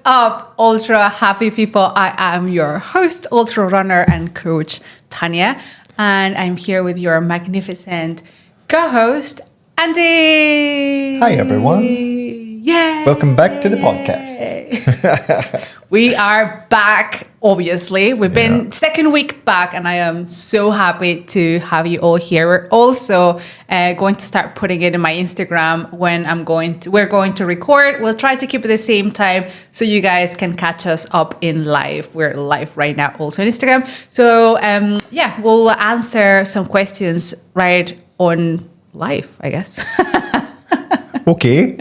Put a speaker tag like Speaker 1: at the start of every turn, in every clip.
Speaker 1: up, ultra happy people? I am your host, ultra runner and coach, Tanya, and I'm here with your magnificent co-host, Andy.
Speaker 2: Hi, everyone.
Speaker 1: Yay.
Speaker 2: Welcome back to the podcast.
Speaker 1: We are back, obviously. We've been second week back, and I am so happy to have you all here. We're also going to start putting it in my Instagram when we're going to record. We'll try to keep it the same time so you guys can catch us up in live. We're live right now also on Instagram. So we'll answer some questions right on live, I guess.
Speaker 2: Okay.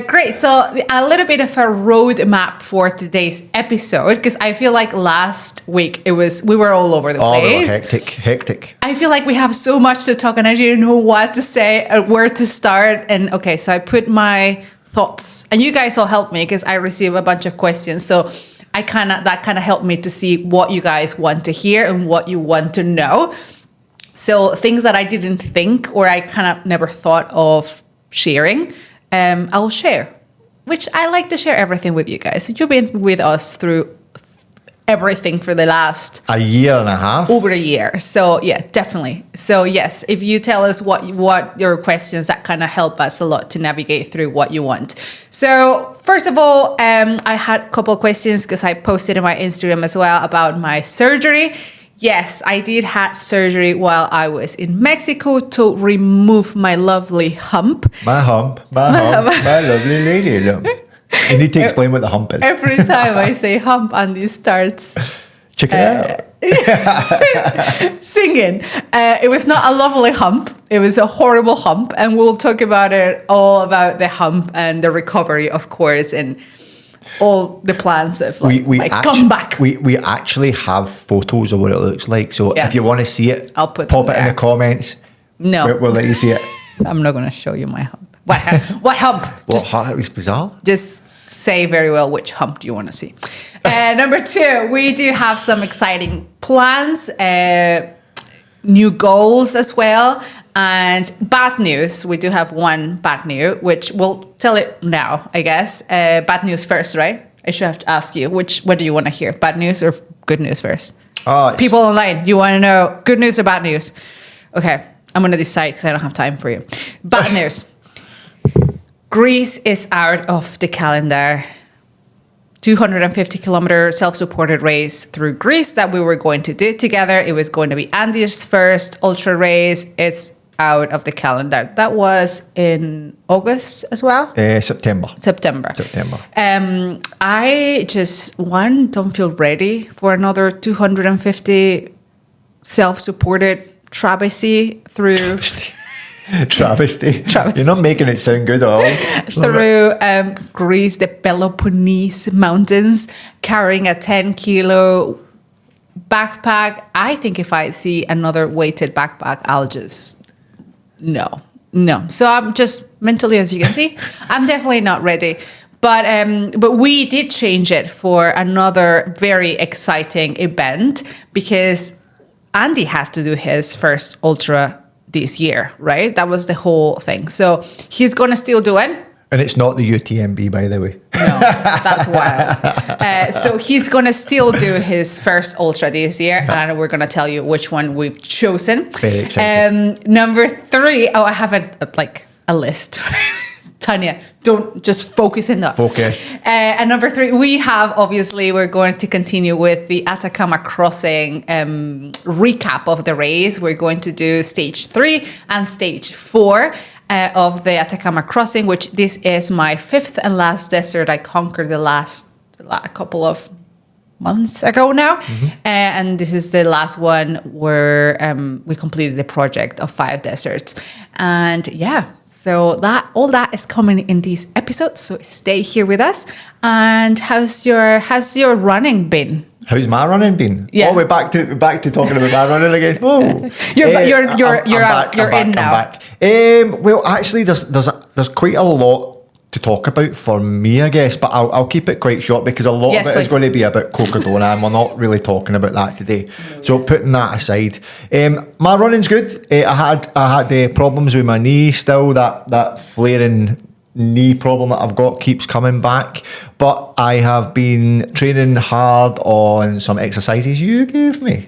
Speaker 1: Great. So a little bit of a roadmap for today's episode, because I feel like last week we were all over the place.
Speaker 2: Hectic.
Speaker 1: I feel like we have so much to talk and I didn't know what to say or where to start. And okay, so I put my thoughts, and you guys all helped me because I received a bunch of questions. So that kind of helped me to see what you guys want to hear and what you want to know. So things that I didn't think or I kind of never thought of sharing, I'll share, which I like to share everything with you guys. You've been with us through everything for the last...
Speaker 2: a year and a half.
Speaker 1: Over a year. So yeah, definitely. So yes, if you tell us what your questions, that kind of help us a lot to navigate through what you want. So first of all, I had a couple of questions because I posted in my Instagram as well about my surgery. Yes, I did have surgery while I was in Mexico to remove my lovely hump.
Speaker 2: My lovely lady lump. You need to explain what the hump is.
Speaker 1: Every time I say hump, Andy starts
Speaker 2: Check it out.
Speaker 1: singing. It was not a lovely hump. It was a horrible hump. And we'll talk about the hump and the recovery, of course, and all the plans of come back.
Speaker 2: We actually have photos of what it looks like. So if you want to see it,
Speaker 1: I'll pop
Speaker 2: it in the comments.
Speaker 1: No.
Speaker 2: We'll let you see it.
Speaker 1: I'm not going to show you my hump. What hump?
Speaker 2: It was bizarre.
Speaker 1: Just say very well which hump do you want to see. Number 2, we do have some exciting plans, new goals as well. And bad news, we do have one bad news, which we'll tell it now, I guess. Bad news first, right? I should have to ask you, what do you want to hear? Bad news or good news first? People online, you want to know good news or bad news? Okay, I'm going to decide because I don't have time for you. Bad news. Greece is out of the calendar. 250 kilometer self-supported race through Greece that we were going to do together. It was going to be Andy's first ultra race. It's out of the calendar. That was in August as well?
Speaker 2: September.
Speaker 1: I just, don't feel ready for another 250 self-supported travesty through...
Speaker 2: Travesty. You're not making it sound good at all.
Speaker 1: Through Greece, the Peloponnese mountains, carrying a 10-kilo backpack. I think if I see another weighted backpack, I'll just... No. So I'm just mentally, as you can see, I'm definitely not ready. But we did change it for another very exciting event because Andy has to do his first ultra this year, right? That was the whole thing. So he's going to still do it.
Speaker 2: And it's not the UTMB, by the way.
Speaker 1: No, that's wild. So he's going to still do his first ultra this year, and we're going to tell you which one we've chosen.
Speaker 2: Very excited.
Speaker 1: Number 3, I have a list. Tanya, don't just focus in that.
Speaker 2: Focus.
Speaker 1: And number 3, we're going to continue with the Atacama Crossing recap of the race. We're going to do stage 3 and stage 4 of the Atacama Crossing, which this is my 5th and last desert I conquered a couple of months ago now. Mm-hmm. And this is the last one where we completed the project of 5 deserts. And so all that is coming in these episodes. So stay here with us. And how's your running been?
Speaker 2: How's my running been?
Speaker 1: Yeah.
Speaker 2: Oh, we're back to talking about my running again. Oh,
Speaker 1: you're in now.
Speaker 2: Well, actually, there's quite a lot to talk about for me, I guess, but I'll keep it quite short because a lot of it is going to be about Cocodona, and we're not really talking about that today. So putting that aside, my running's good. I had problems with my knee still, that flaring knee problem that I've got keeps coming back, but I have been training hard on some exercises you gave me.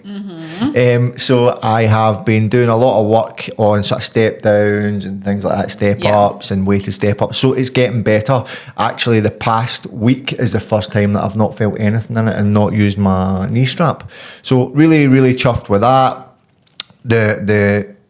Speaker 2: So I have been doing a lot of work on sort of step downs and things like that, step ups and weighted step ups. So it's getting better. Actually, the past week is the first time that I've not felt anything in it and not used my knee strap. So really, really chuffed with that.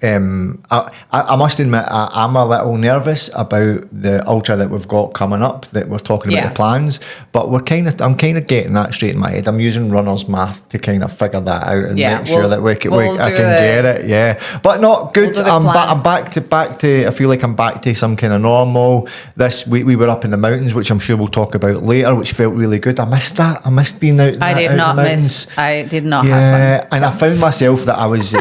Speaker 2: I must admit, I'm a little nervous about the ultra that we've got coming up, that we're talking about the plans, but I'm kind of getting that straight in my head. I'm using runner's math to kind of figure that out and make sure that I can get it. Yeah, but not good. I'm back to. I feel like I'm back to some kind of normal. This week we were up in the mountains, which I'm sure we'll talk about later, which felt really good. I missed that. I missed being out. I did not
Speaker 1: have fun.
Speaker 2: And I found myself that I was.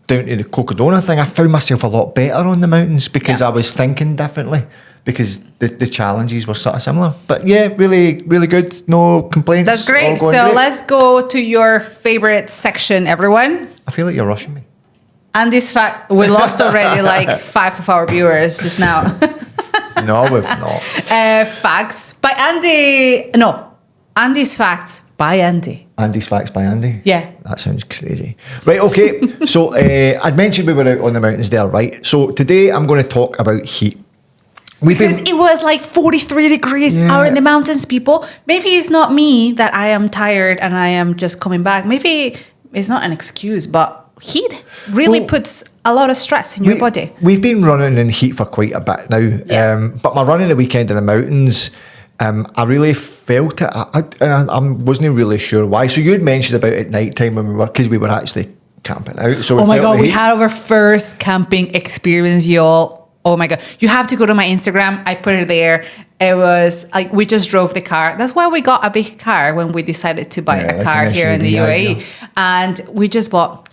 Speaker 2: Down to the Cocodona thing, I found myself a lot better on the mountains because I was thinking differently, because the challenges were sort of similar. But yeah, really, really good. No complaints.
Speaker 1: That's great. So let's go to your favorite section, everyone.
Speaker 2: I feel like you're rushing me.
Speaker 1: Andy's fact. We lost already like 5 of our viewers just now.
Speaker 2: No, we've not.
Speaker 1: Facts by Andy. No. Andy's Facts by Andy.
Speaker 2: Andy's Facts by Andy?
Speaker 1: Yeah.
Speaker 2: That sounds crazy. Right, okay. So I'd mentioned we were out on the mountains there, right? So today I'm going to talk about heat.
Speaker 1: Because it was like 43 degrees out in the mountains, people. Maybe it's not me that I am tired and I am just coming back. Maybe it's not an excuse, but heat really puts a lot of stress in your body.
Speaker 2: We've been running in heat for quite a bit now. But my running the weekend in the mountains... I really felt it. I wasn't really sure why. So you had mentioned about at night time when we were actually camping out. So
Speaker 1: oh my God, we had our first camping experience, y'all. Oh my God. You have to go to my Instagram. I put it there. It was like we just drove the car. That's why we got a big car when we decided to buy a car here in the UAE. And we just bought,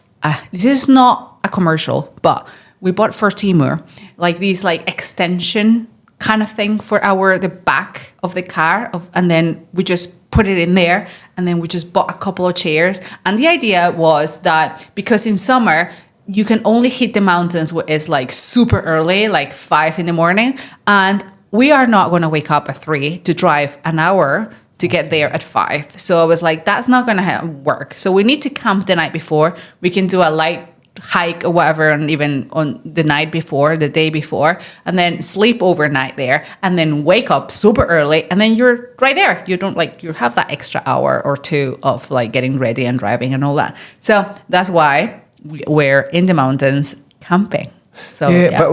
Speaker 1: this is not a commercial, but we bought for Timur, like these like extension kind of thing for the back of the car, and then we just put it in there, and then we just bought a couple of chairs. And the idea was that because in summer you can only hit the mountains where it's like super early, like 5 a.m, and we are not going to wake up at 3 to drive an hour to get there at 5. So I was like, that's not going to work. So we need to camp the night before. We can do a light hike or whatever, and even on the night before, the day before, and then sleep overnight there, and then wake up super early, and then you're right there. You don't you have that extra hour or two of like getting ready and driving and all that. So that's why we're in the mountains camping. So
Speaker 2: but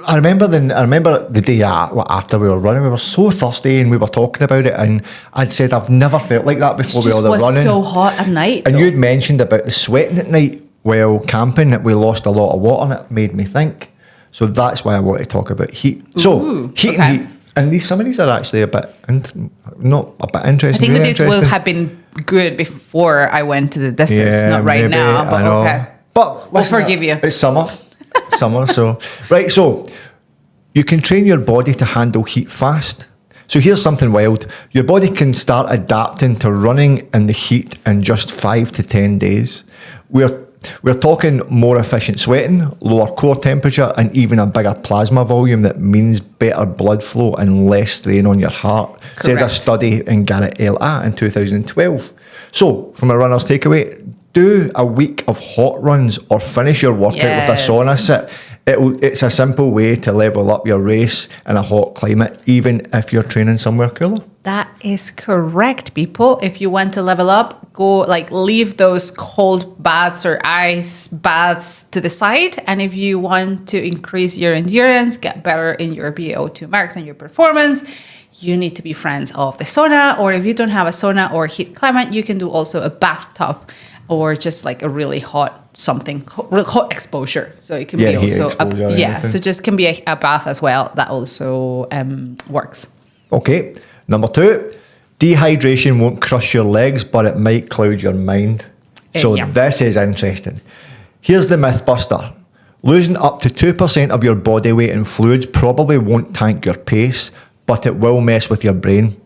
Speaker 2: I remember the day after we were running, we were so thirsty and we were talking about it, and I'd said I've never felt like that before. It
Speaker 1: was so hot at night,
Speaker 2: and you'd mentioned about the sweating at night. Well, camping, that we lost a lot of water, and it made me think. So that's why I want to talk about heat. So heat and heat, and some of these are actually a bit not a bit interesting.
Speaker 1: I think these would have been good before I went to the deserts, not right now. But okay,
Speaker 2: but
Speaker 1: we'll forgive you.
Speaker 2: It's summer, So right, so you can train your body to handle heat fast. So here's something wild. Your body can start adapting to running in the heat in just 5 to 10 days. We're talking more efficient sweating, lower core temperature, and even a bigger plasma volume that means better blood flow and less strain on your heart, says a study in Garrett LA in 2012. So, from a runner's takeaway, do a week of hot runs or finish your workout with a sauna sit. It's a simple way to level up your race in a hot climate, even if you're training somewhere cooler.
Speaker 1: That is correct, people. If you want to level up, go leave those cold baths or ice baths to the side. And if you want to increase your endurance, get better in your VO2 max and your performance, you need to be friends of the sauna. Or if you don't have a sauna or heat climate, you can do also a bathtub or just like a really hot hot exposure. So it can be also so just can be a bath as well. That also works.
Speaker 2: Okay. Number 2, dehydration won't crush your legs, but it might cloud your mind. So this is interesting. Here's the myth buster. Losing up to 2% of your body weight in fluids probably won't tank your pace, but it will mess with your brain.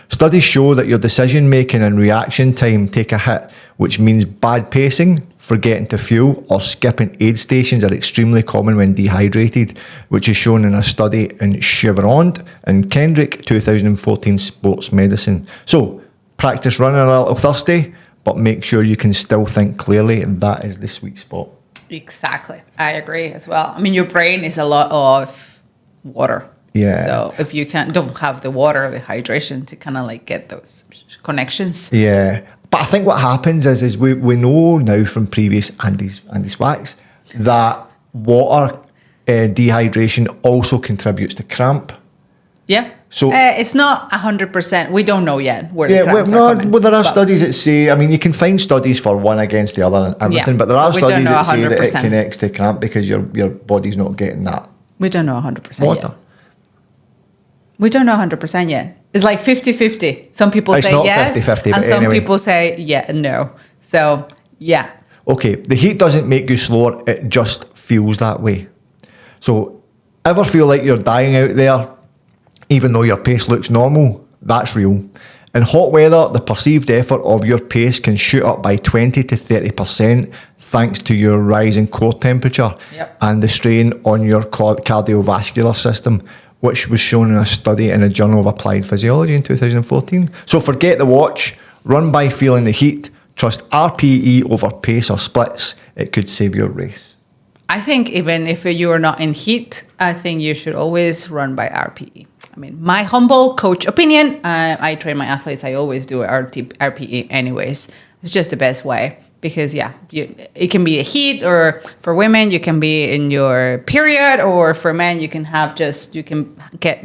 Speaker 2: Studies show that your decision making and reaction time take a hit, which means bad pacing, forgetting to fuel, or skipping aid stations are extremely common when dehydrated, which is shown in a study in Chevron and Kendrick 2014 Sports Medicine. So, practice running a little thirsty, but make sure you can still think clearly, and that is the sweet spot.
Speaker 1: Exactly. I agree as well. I mean, your brain is a lot of water.
Speaker 2: Yeah.
Speaker 1: So if you don't have the water, the hydration to kind of like get those connections.
Speaker 2: Yeah. But I think what happens is we know now from previous Andy's facts that water dehydration also contributes to cramp.
Speaker 1: Yeah.
Speaker 2: So
Speaker 1: it's not 100%. We don't know yet where the cramps are coming.
Speaker 2: Well, there are studies that say, I mean, you can find studies for one against the other and everything, but there are studies that say that it connects to cramp because your body's not getting that.
Speaker 1: We don't know 100%
Speaker 2: water.
Speaker 1: Yet. We don't know 100% yet. It's like 50-50. Some people
Speaker 2: it's
Speaker 1: say
Speaker 2: not
Speaker 1: yes,
Speaker 2: 50-50,
Speaker 1: and some
Speaker 2: anyway.
Speaker 1: people say no. So, yeah.
Speaker 2: Okay, the heat doesn't make you slower, it just feels that way. So, ever feel like you're dying out there, even though your pace looks normal? That's real. In hot weather, the perceived effort of your pace can shoot up by 20 to 30% thanks to your rise in core temperature and the strain on your cardiovascular system, which was shown in a study in the Journal of Applied Physiology in 2014. So forget the watch, run by feeling the heat, trust RPE over pace or splits. It could save your race.
Speaker 1: I think even if you're not in heat, I think you should always run by RPE. I mean, my humble coach opinion, I train my athletes, I always do RPE anyways. It's just the best way. Because it can be a heat, or for women you can be in your period, or for men you can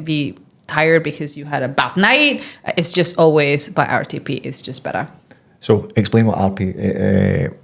Speaker 1: be tired because you had a bad night. It's just always by RTP. It's just better.
Speaker 2: So explain what RPE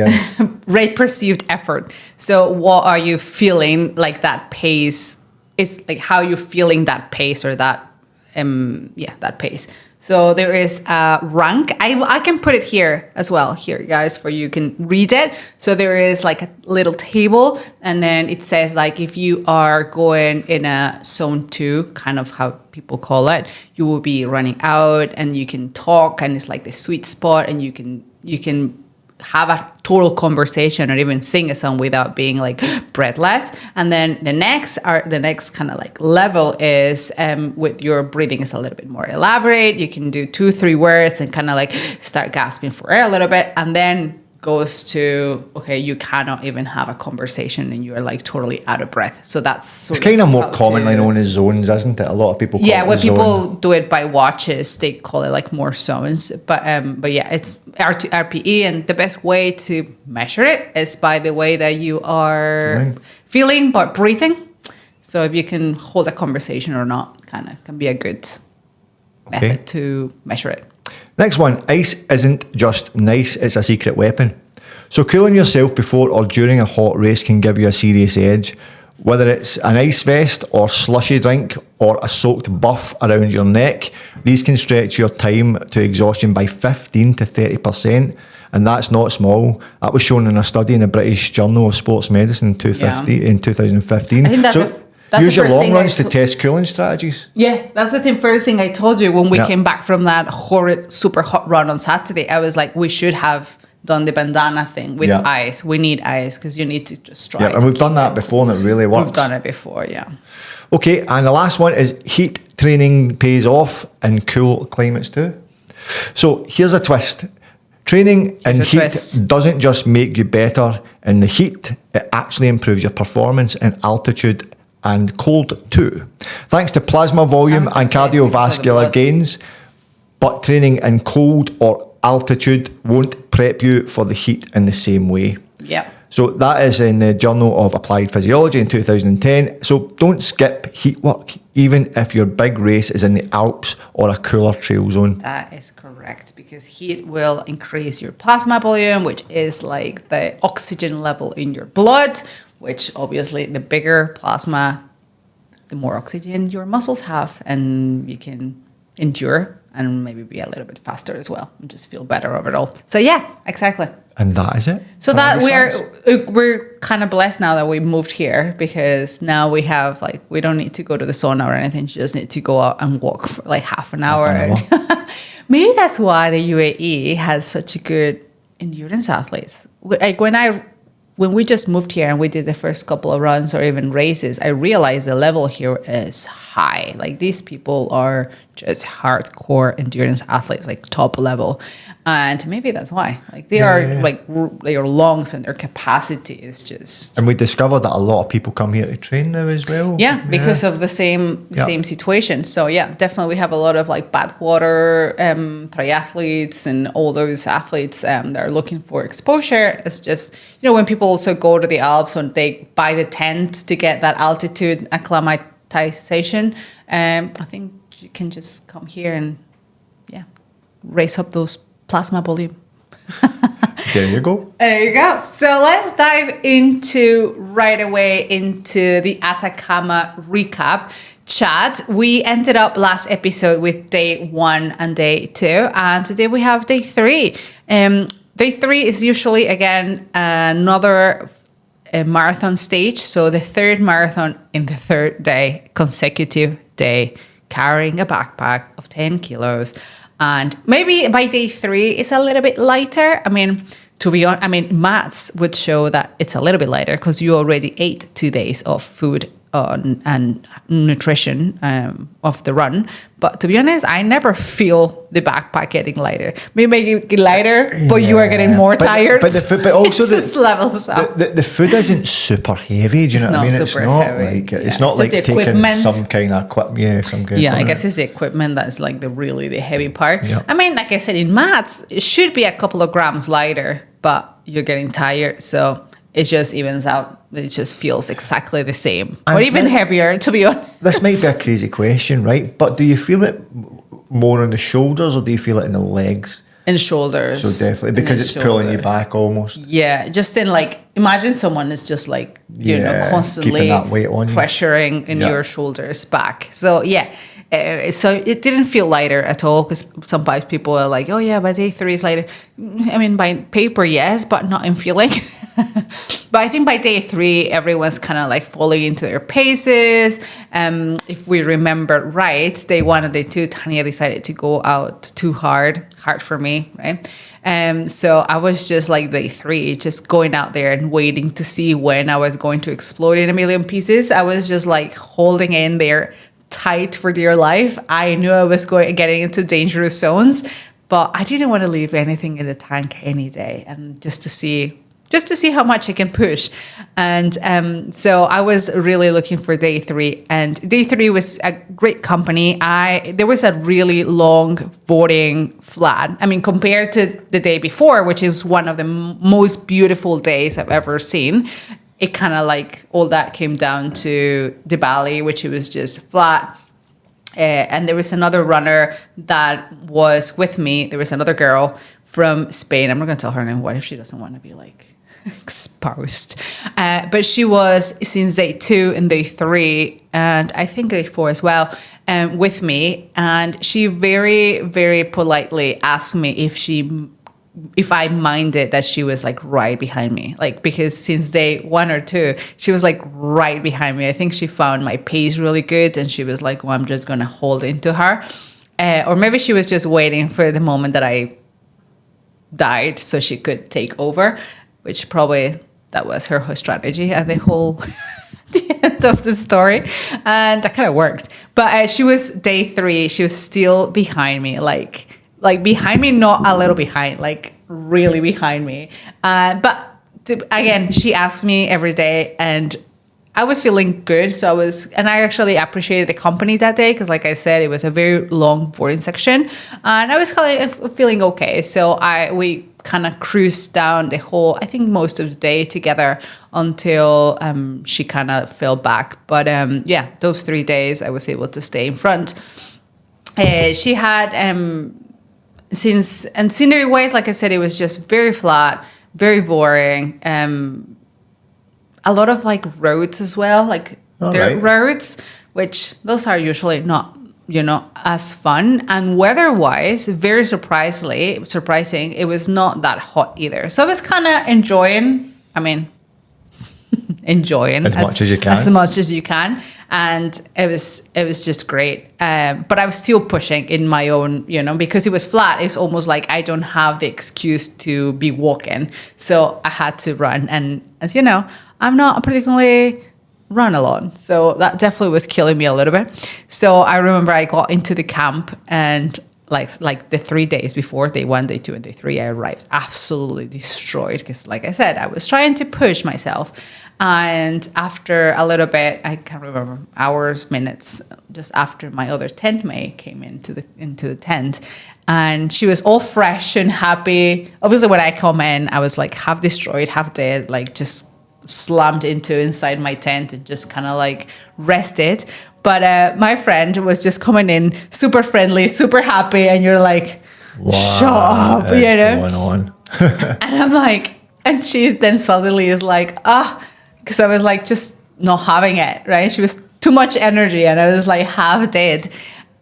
Speaker 2: is.
Speaker 1: Rate perceived effort. So what are you feeling like that pace? It's like how you feeling that pace or that that pace. So there is a rank. I can put it here as well, here, guys, for you can read it. So there is like a little table, and then it says like if you are going in a zone 2, kind of how people call it, you will be running out and you can talk, and it's like the sweet spot, and you can have a total conversation or even sing a song without being like breathless. And then the next kind of like level is with your breathing is a little bit more elaborate. You can do 2-3 words and kind of like start gasping for air a little bit, and then goes to, okay, you cannot even have a conversation and you're like totally out of breath. So that's
Speaker 2: it's kind of more commonly known as zones, isn't it? A lot of people call it
Speaker 1: when people
Speaker 2: zone.
Speaker 1: do it by watches, they call it like more zones. But yeah, it's RPE, and the best way to measure it is by the way that you are feeling but breathing. So if you can hold a conversation or not, kind of can be a good method to measure it.
Speaker 2: Next one, ice isn't just nice, it's a secret weapon. So cooling yourself before or during a hot race can give you a serious edge. Whether it's an ice vest or slushy drink or a soaked buff around your neck, these can stretch your time to exhaustion by 15 to 30%. And that's not small. That was shown in a study in the British Journal of Sports Medicine in 2015.
Speaker 1: I think that's
Speaker 2: use your long runs to test cooling strategies.
Speaker 1: Yeah, that's the first thing I told you when we came back from that horrid, super hot run on Saturday. I was like, we should have done the bandana thing with ice. We need ice because you need to just try.
Speaker 2: Yeah, and we've done that before and it really works.
Speaker 1: We've done it before, yeah.
Speaker 2: Okay, and the last one is heat training pays off in cool climates too. So here's a twist. Training in heat doesn't just make you better in the heat, it actually improves your performance in altitude and cold too, thanks to plasma volume and cardiovascular gains. But training in cold or altitude won't prep you for the heat in the same way.
Speaker 1: Yeah.
Speaker 2: So that is in the Journal of Applied Physiology in 2010. So don't skip heat work, even if your big race is in the Alps or a cooler trail zone.
Speaker 1: That is correct, because heat will increase your plasma volume, which is like the oxygen level in your blood, which obviously the bigger plasma, the more oxygen your muscles have, and you can endure and maybe be a little bit faster as well and just feel better overall. So yeah, exactly.
Speaker 2: And that is it.
Speaker 1: So that we're kind of blessed now that we moved here, because now we have like, we don't need to go to the sauna or anything. You just need to go out and walk for like half an hour. Maybe that's why the UAE has such a good endurance athletes. Like when we just moved here and we did the first couple of runs or even races, I realized the level here is high. Like these people are just hardcore endurance athletes, like top level. And maybe that's why. Like their lungs and their capacity is just.
Speaker 2: And we discovered that a lot of people come here to train now as well.
Speaker 1: Yeah, because of the same situation. So yeah, definitely we have a lot of like badwater triathletes and all those athletes that are looking for exposure. It's just, when people also go to the Alps and they buy the tent to get that altitude acclimatization, I think you can just come here and raise up those plasma volume.
Speaker 2: There you go.
Speaker 1: There you go. So let's dive right away into the Atacama recap chat. We ended up last episode with day 1 and day 2, and today we have day 3. Day 3 is usually again another marathon stage. So the third marathon in the third day, consecutive day, carrying a backpack of 10 kilos. And maybe by day 3 it's a little bit lighter. I mean, to be honest, maths would show that it's a little bit lighter because you already ate 2 days of food and nutrition of the run. But to be honest, I never feel the backpack getting lighter. Maybe it get lighter, but you are getting more tired.
Speaker 2: But also
Speaker 1: it just levels up.
Speaker 2: The food isn't super heavy. Do you know what I mean? It's not heavy. It's not like taking some kind of equipment.
Speaker 1: I guess it's the equipment that's like the heavy part. Yeah. I mean, like I said, in maths, it should be a couple of grams lighter, but you're getting tired, so it just evens out. It just feels exactly the same, or even heavier, to be honest.
Speaker 2: This might be a crazy question, right? But do you feel it more on the shoulders, or do you feel it in the legs?
Speaker 1: In shoulders.
Speaker 2: So definitely, because it's pulling you back almost.
Speaker 1: Yeah, just in imagine someone is just constantly
Speaker 2: keeping that weight on you,
Speaker 1: pressuring in your shoulders back. So so it didn't feel lighter at all, because sometimes people are like, oh yeah, by day 3 is lighter. I mean, by paper, yes, but not in feeling. But I think by day 3, everyone's kind of falling into their paces. If we remember right, day 1 and day 2, Tanya decided to go out too hard for me, right? So I was just day 3, just going out there and waiting to see when I was going to explode in a million pieces. I was just holding in there tight for dear life. I knew I was getting into dangerous zones, but I didn't want to leave anything in the tank any day, and just to see how much I can push. And so I was really looking for day 3, and day 3 was a great company. There was a really long voting flat. I mean, compared to the day before, which is one of the most beautiful days I've ever seen, it kind of all that came down to the valley, which it was just flat. And there was another runner that was with me. There was another girl from Spain. I'm not going to tell her name. What if she doesn't want to be exposed? But she was since day 2 and day 3, and I think day 4 as well, with me. And she very, very politely asked me if I minded that she was right behind me, because since day 1 or 2, she was right behind me. I think she found my pace really good, and she was like, well, I'm just going to hold into her. Or maybe she was just waiting for the moment that I died so she could take over, which probably that was her strategy at the end of the story. And that kind of worked. But she was day 3. She was still behind me, behind me, not a little behind, really behind me. Again, she asked me every day, and I was feeling good. And I actually appreciated the company that day, because like I said, it was a very long boarding section, and I was kind of feeling okay. So we kind of cruised down I think most of the day together until she kind of fell back. But those 3 days I was able to stay in front. She had and scenery wise, like I said, it was just very flat, very boring. A lot of roads as well, dirt roads, which those are usually not, as fun. And weather wise, very surprising, it was not that hot either. So I was kind of enjoying. I mean, enjoying
Speaker 2: as much as you can.
Speaker 1: And it was just great. But I was still pushing in my own, because it was flat. It's almost like I don't have the excuse to be walking. So I had to run. And as you know, I'm not particularly run alone. So that definitely was killing me a little bit. So I remember I got into the camp and like the 3 days before, day 1, day 2, and day 3, I arrived absolutely destroyed because, like I said, I was trying to push myself. And after a little bit, I can't remember, hours, minutes, just after my other tent mate came into the tent, and she was all fresh and happy. Obviously, when I come in, I was like half destroyed, half dead, like just slammed inside my tent and just kind of like rested. But my friend was just coming in super friendly, super happy, and you're like, shut up,
Speaker 2: going on?
Speaker 1: And I'm like, and she then suddenly is like, because I was like just not having it, right? She was too much energy and I was like half dead.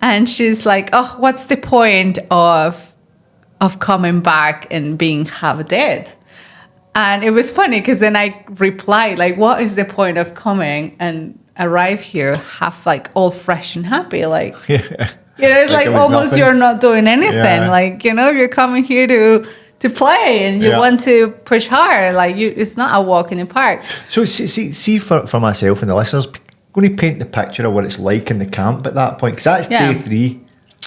Speaker 1: And she's like, oh, what's the point of coming back and being half dead? And it was funny because then I replied, like, what is the point of coming and arrive here half like all fresh and happy? Like, it's like almost nothing. You're not doing anything. Yeah. Like, you're coming here to play and you want to push hard. Like, it's not a walk in the park.
Speaker 2: So see for myself and the listeners, going to paint the picture of what it's like in the camp at that point, because that's day 3.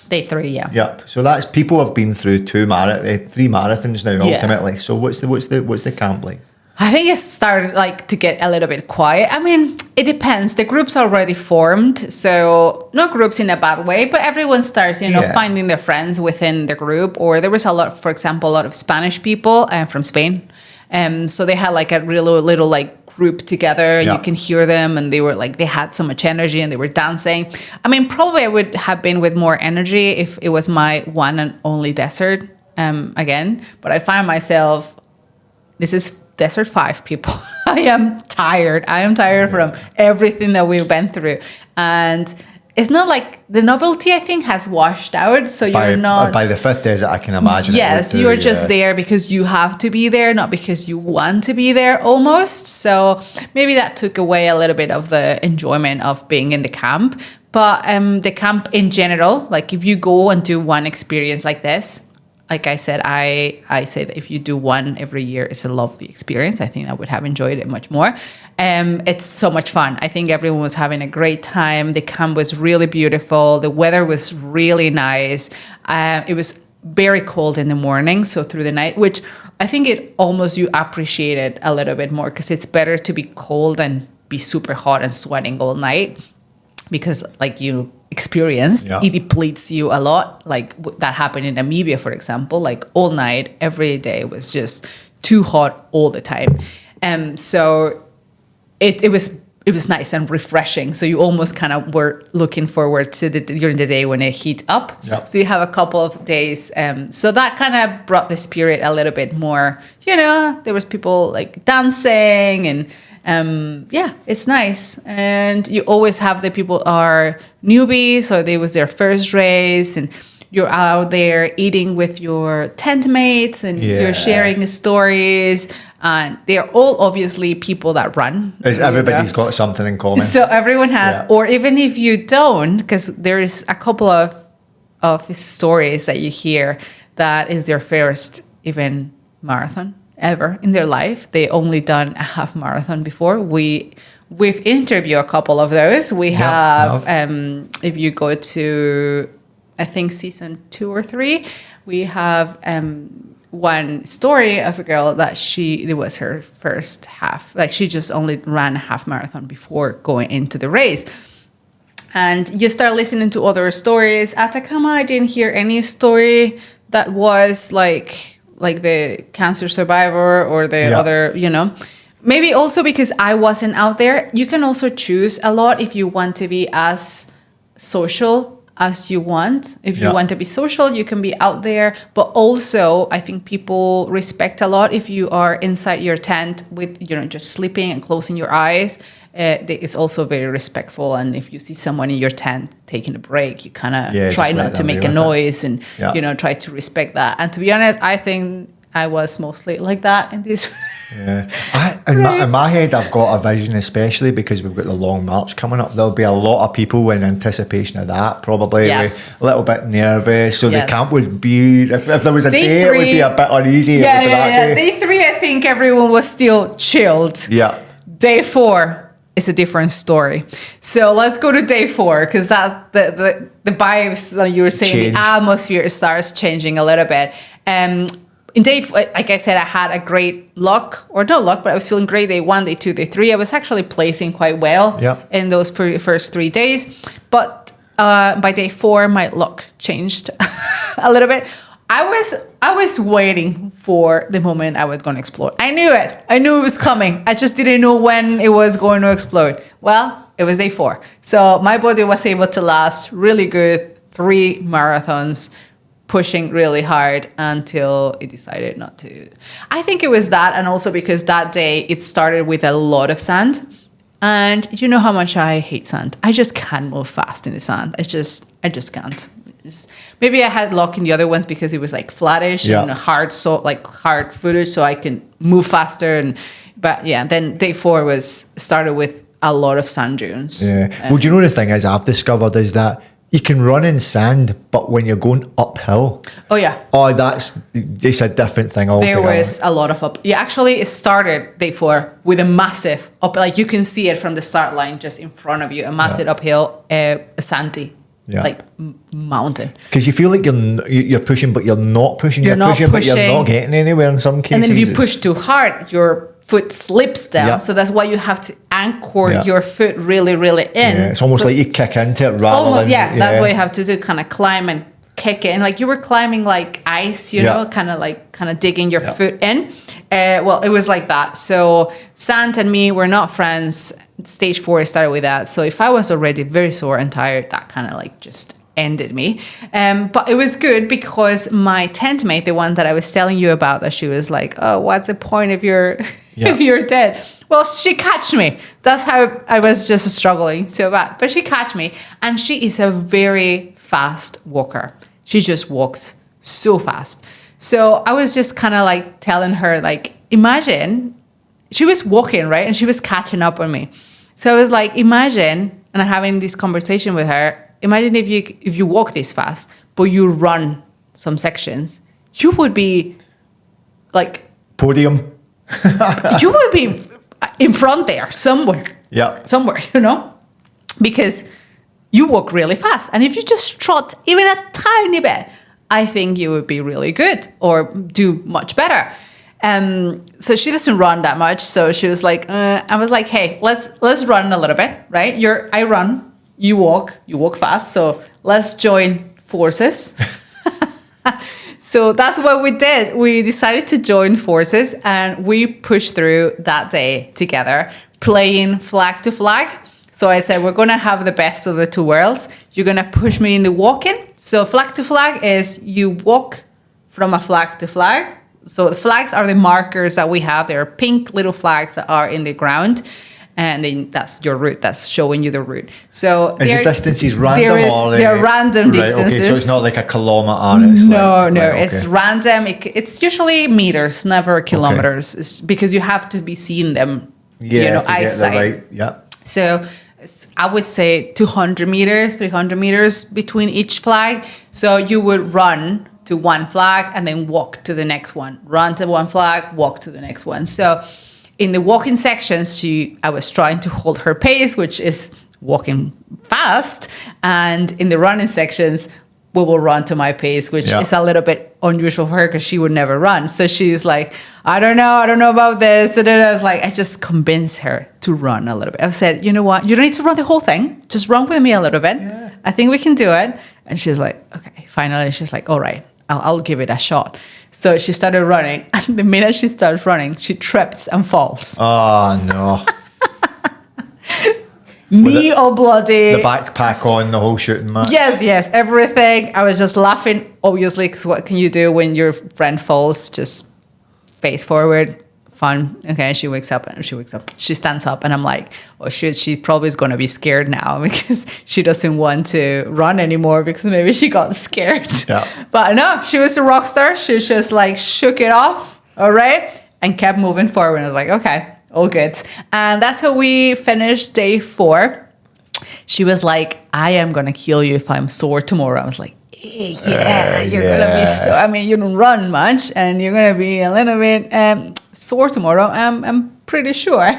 Speaker 1: Day 3, yeah.
Speaker 2: Yep. So that's people have been through 3 marathons now ultimately. So what's the camp like?
Speaker 1: I think it started like to get a little bit quiet. I mean, it depends. The group's already formed, so not groups in a bad way, but everyone starts, finding their friends within the group. Or there was for example, a lot of Spanish people from Spain. So they had like a real little like group together. You can hear them, and they were like, they had so much energy and they were dancing. I mean, probably I would have been with more energy if it was my one and only desert again. But I find myself, this is desert 5 people. I am tired from everything that we've been through. And it's not like the novelty, I think, has washed out. So you're not...
Speaker 2: By the 5th desert, I can imagine.
Speaker 1: Yes, you're just there because you have to be there, not because you want to be there almost. So maybe that took away a little bit of the enjoyment of being in the camp. But the camp in general, like if you go and do one experience like this, like I said, I say that if you do one every year, it's a lovely experience. I think I would have enjoyed it much more. It's so much fun. I think everyone was having a great time. The camp was really beautiful. The weather was really nice. It was very cold in the morning, so through the night, which I think it almost you appreciate it a little bit more because it's better to be cold and be super hot and sweating all night because like you experience, it depletes you a lot. Like that happened in Namibia, for example, like all night, every day was just too hot all the time. So it was nice and refreshing. So you almost kind of were looking forward to during the day when it heat up. Yep. So you have a couple of days. So that kind of brought the spirit a little bit more, there was people like dancing and it's nice. And you always have the people are newbies or they was their first race and you're out there eating with your tent mates and you're sharing stories. And they're all obviously people that run.
Speaker 2: Everybody's got something in common.
Speaker 1: So everyone has, or even if you don't, because there's a couple of stories that you hear that is their first even marathon ever in their life. They only done a half marathon before. We've interviewed a couple of those. We have, if you go to, I think season 2 or 3, we have one story of a girl that it was her first half. Like she just only ran a half marathon before going into the race. And you start listening to other stories. Atacama, I didn't hear any story that was like the cancer survivor or the other, Maybe also because I wasn't out there. You can also choose a lot if you want to be as social as you want. If you want to be social, you can be out there. But also, I think people respect a lot if you are inside your tent with, just sleeping and closing your eyes. It's also very respectful. And if you see someone in your tent taking a break, you kind of try not to make a noise and, try to respect that. And to be honest, I think I was mostly like that in this.
Speaker 2: Yeah, in my head, I've got a vision, especially because we've got the long march coming up. There'll be a lot of people in anticipation of that, probably
Speaker 1: Yes.
Speaker 2: a little bit nervous. So
Speaker 1: Yes.
Speaker 2: the camp would be, if there was a day, it would be a bit uneasy.
Speaker 1: Yeah. Day 3, I think everyone was still chilled.
Speaker 2: Yeah.
Speaker 1: Day 4 is a different story. So let's go to day 4, because that the vibes, like you were saying,
Speaker 2: Change.
Speaker 1: the atmosphere starts changing a little bit. In like I said, I had a great luck, or no luck, but I was feeling great day 1, day 2, day 3. I was actually placing quite well in those first 3 days. But by day 4, my luck changed a little bit. I was waiting for the moment I was going to explode. I knew it. I knew it was coming. I just didn't know when it was going to explode. Well, it was day 4. So my body was able to last really good 3 marathons, pushing really hard until it decided not to. I think it was that, and also because that day it started with a lot of sand. And you know how much I hate sand. I just can't move fast in the sand. I just can't. Maybe I had luck in the other ones because it was like flattish and hard footage, so I can move faster. But then day 4 started with a lot of sand dunes.
Speaker 2: Yeah. Well, do you know the thing is I've discovered is that you can run in sand, but when you're going uphill, that's a different thing altogether.
Speaker 1: There was a lot of up. Yeah, actually, it started day 4 with a massive up. Like you can see it from the start line just in front of you, a massive uphill, sandy, mountain.
Speaker 2: Because you feel like you're pushing, but you're not pushing. You're pushing, but you're not getting anywhere in some cases.
Speaker 1: And then if you push too hard, your foot slips down. Yeah. So that's why you have to anchor your foot really, really in.
Speaker 2: Yeah, it's almost like you kick into it rather than...
Speaker 1: that's what you have to do, kind of climb and kick it. And like you were climbing like ice, you know, kind of digging your foot in. Well, it was like that. So sand and me were not friends. Stage 4 started with that. So if I was already very sore and tired, that kind of like just ended me. But it was good because my tent mate, the one that I was telling you about, that she was like, oh, what's the point if you're dead? Well, she catch me. That's how I was just struggling so bad. But she catch me, and she is a very fast walker. She just walks so fast. So I was just kind of like telling her, like, imagine, she was walking, right? And she was catching up on me. So I was like, imagine, and I'm having this conversation with her, imagine if you walk this fast, but you run some sections, you would be like...
Speaker 2: Podium.
Speaker 1: You would be in front there, somewhere.
Speaker 2: Yeah.
Speaker 1: Somewhere, you know? Because you walk really fast. And if you just trot even a tiny bit, I think you would be really good or do much better. So she doesn't run that much. So she was like, I was like, hey, let's run a little bit, right? I run, you walk fast. So let's join forces. So that's what we did. We decided to join forces, and we pushed through that day together, playing flag to flag. So I said, we're going to have the best of the 2 worlds. You're going to push me in the walking. So flag to flag is you walk from a flag to flag. So the flags are the markers that we have. They're pink little flags that are in the ground. And then that's your route. That's showing you the route. So
Speaker 2: is the distances random?
Speaker 1: They're random distances.
Speaker 2: Okay, so it's not like a kilometre.
Speaker 1: It's random. It's usually meters, never kilometers. It's because you have to be seeing them, eyesight. So I would say 200 meters, 300 meters between each flag. So you would run to one flag and then walk to the next one. Run to one flag, walk to the next one. So in the walking sections, I was trying to hold her pace, which is walking fast. And in the running sections, we will run to my pace, which is a little bit unusual for her because she would never run. So she's like, I don't know about this. And then I was like, I just convinced her to run a little bit. I said, you know what? You don't need to run the whole thing. Just run with me a little bit. Yeah. I think we can do it. And she's like, okay. Finally, she's like, all right, I'll give it a shot. So she started running. And the minute she starts running, she trips and falls.
Speaker 2: Oh, no.
Speaker 1: Knee all bloody.
Speaker 2: The backpack on, the whole shooting match.
Speaker 1: Yes, everything. I was just laughing, obviously, because what can you do when your friend falls? Just face forward, fun. Okay, she stands up, and I'm like, oh shit, she probably is going to be scared now because she doesn't want to run anymore because maybe she got scared.
Speaker 2: Yeah.
Speaker 1: But no, she was a rock star. She just like shook it off, all right, and kept moving forward. I was like, okay, all good. And that's how we finished day 4. She was like, I am going to kill you if I'm sore tomorrow. I was like, you're gonna be so. I mean, you don't run much, and you're gonna be a little bit sore tomorrow. I'm pretty sure.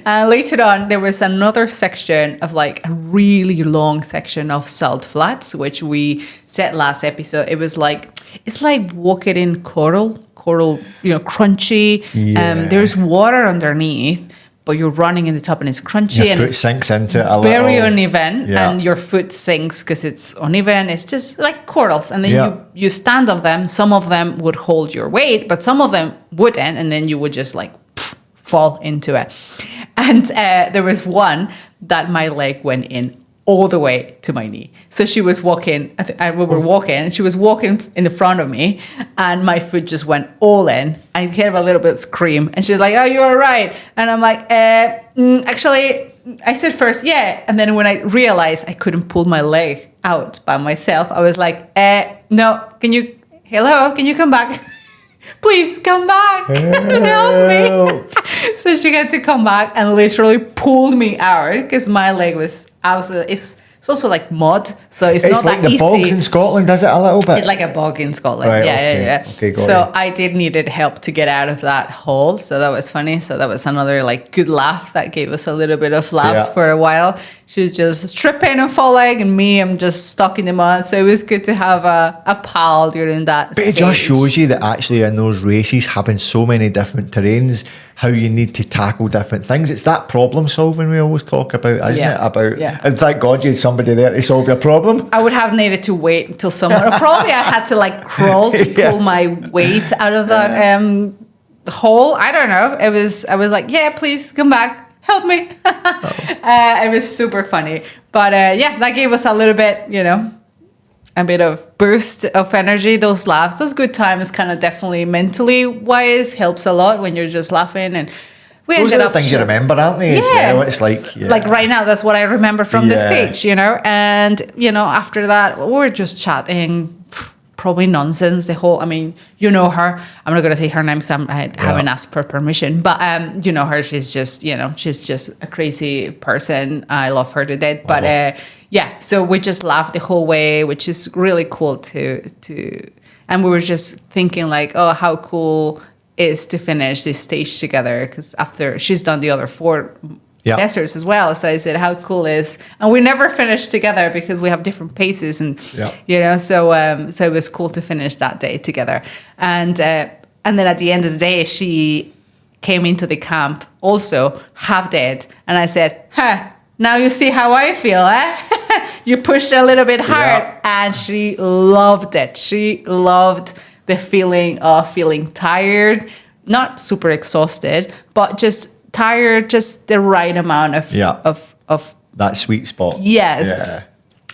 Speaker 1: Later on, there was another section of like a really long section of salt flats, which we said last episode. It was like it's like walking in coral, crunchy.
Speaker 2: Yeah.
Speaker 1: There's water underneath. But you're running in the top and it's crunchy
Speaker 2: your
Speaker 1: and
Speaker 2: foot sinks into it a
Speaker 1: very
Speaker 2: little.
Speaker 1: uneven,
Speaker 2: Yeah.
Speaker 1: and your foot sinks because it's uneven. It's just like corals, and then you stand on them. Some of them would hold your weight, but some of them wouldn't, and then you would just like fall into it. And there was one that my leg went in all the way to my knee. So she was walking, we were walking, and she was walking in the front of me, and my foot just went all in. I gave a little bit of scream, and she's like, "Oh, you're all right." And I'm like, actually, I said first, yeah. And then when I realized I couldn't pull my leg out by myself, I was like, no, can you come back? Please come back and help me. So she had to come back and literally pulled me out because my leg was absolutely. It's also like mud, so it's not
Speaker 2: like
Speaker 1: that easy.
Speaker 2: It's like the bogs in Scotland, is it a little bit?
Speaker 1: It's like a bog in Scotland.
Speaker 2: Right,
Speaker 1: Yeah.
Speaker 2: Okay, got
Speaker 1: so
Speaker 2: it.
Speaker 1: I did needed help to get out of that hole. So that was funny. So that was another like good laugh that gave us a little bit of laughs for a while. She was just tripping and falling, and me, I'm just stuck in the mud. So it was good to have a pal during that
Speaker 2: But
Speaker 1: stage.
Speaker 2: it just shows you that actually in those races, having so many different terrains, how you need to tackle different things. It's that problem solving we always talk about, isn't it? And thank God you had somebody there to solve your problem.
Speaker 1: I would have needed to wait until someone, or probably I had to like crawl to pull my weight out of that hole. I don't know. I was like, yeah, please come back. Help me. It was super funny. But that gave us a little bit, a bit of boost of energy. Those laughs, those good times kind of definitely mentally wise helps a lot when you're just laughing. And we
Speaker 2: those
Speaker 1: ended
Speaker 2: are the
Speaker 1: up
Speaker 2: things you remember, aren't they? As well? It's like
Speaker 1: like right now, that's what I remember from the stage, And after that, we were just chatting. Probably nonsense. The whole, her. I'm not gonna say her name because I haven't asked for permission. But her. She's just, she's just a crazy person. I love her to death. But so we just laughed the whole way, which is really cool to. And we were just thinking like, oh, how cool is to finish this stage together? Because after she's done the other 4 Esters as well. So I said, how cool is, and we never finished together because we have different paces, and so it was cool to finish that day together. And then at the end of the day, she came into the camp also half dead, and I said, now you see how I feel, eh? You pushed a little bit hard, and she loved it. She loved the feeling of feeling tired, not super exhausted, but just tired, just the right amount of
Speaker 2: that sweet spot.
Speaker 1: Yes. Yeah.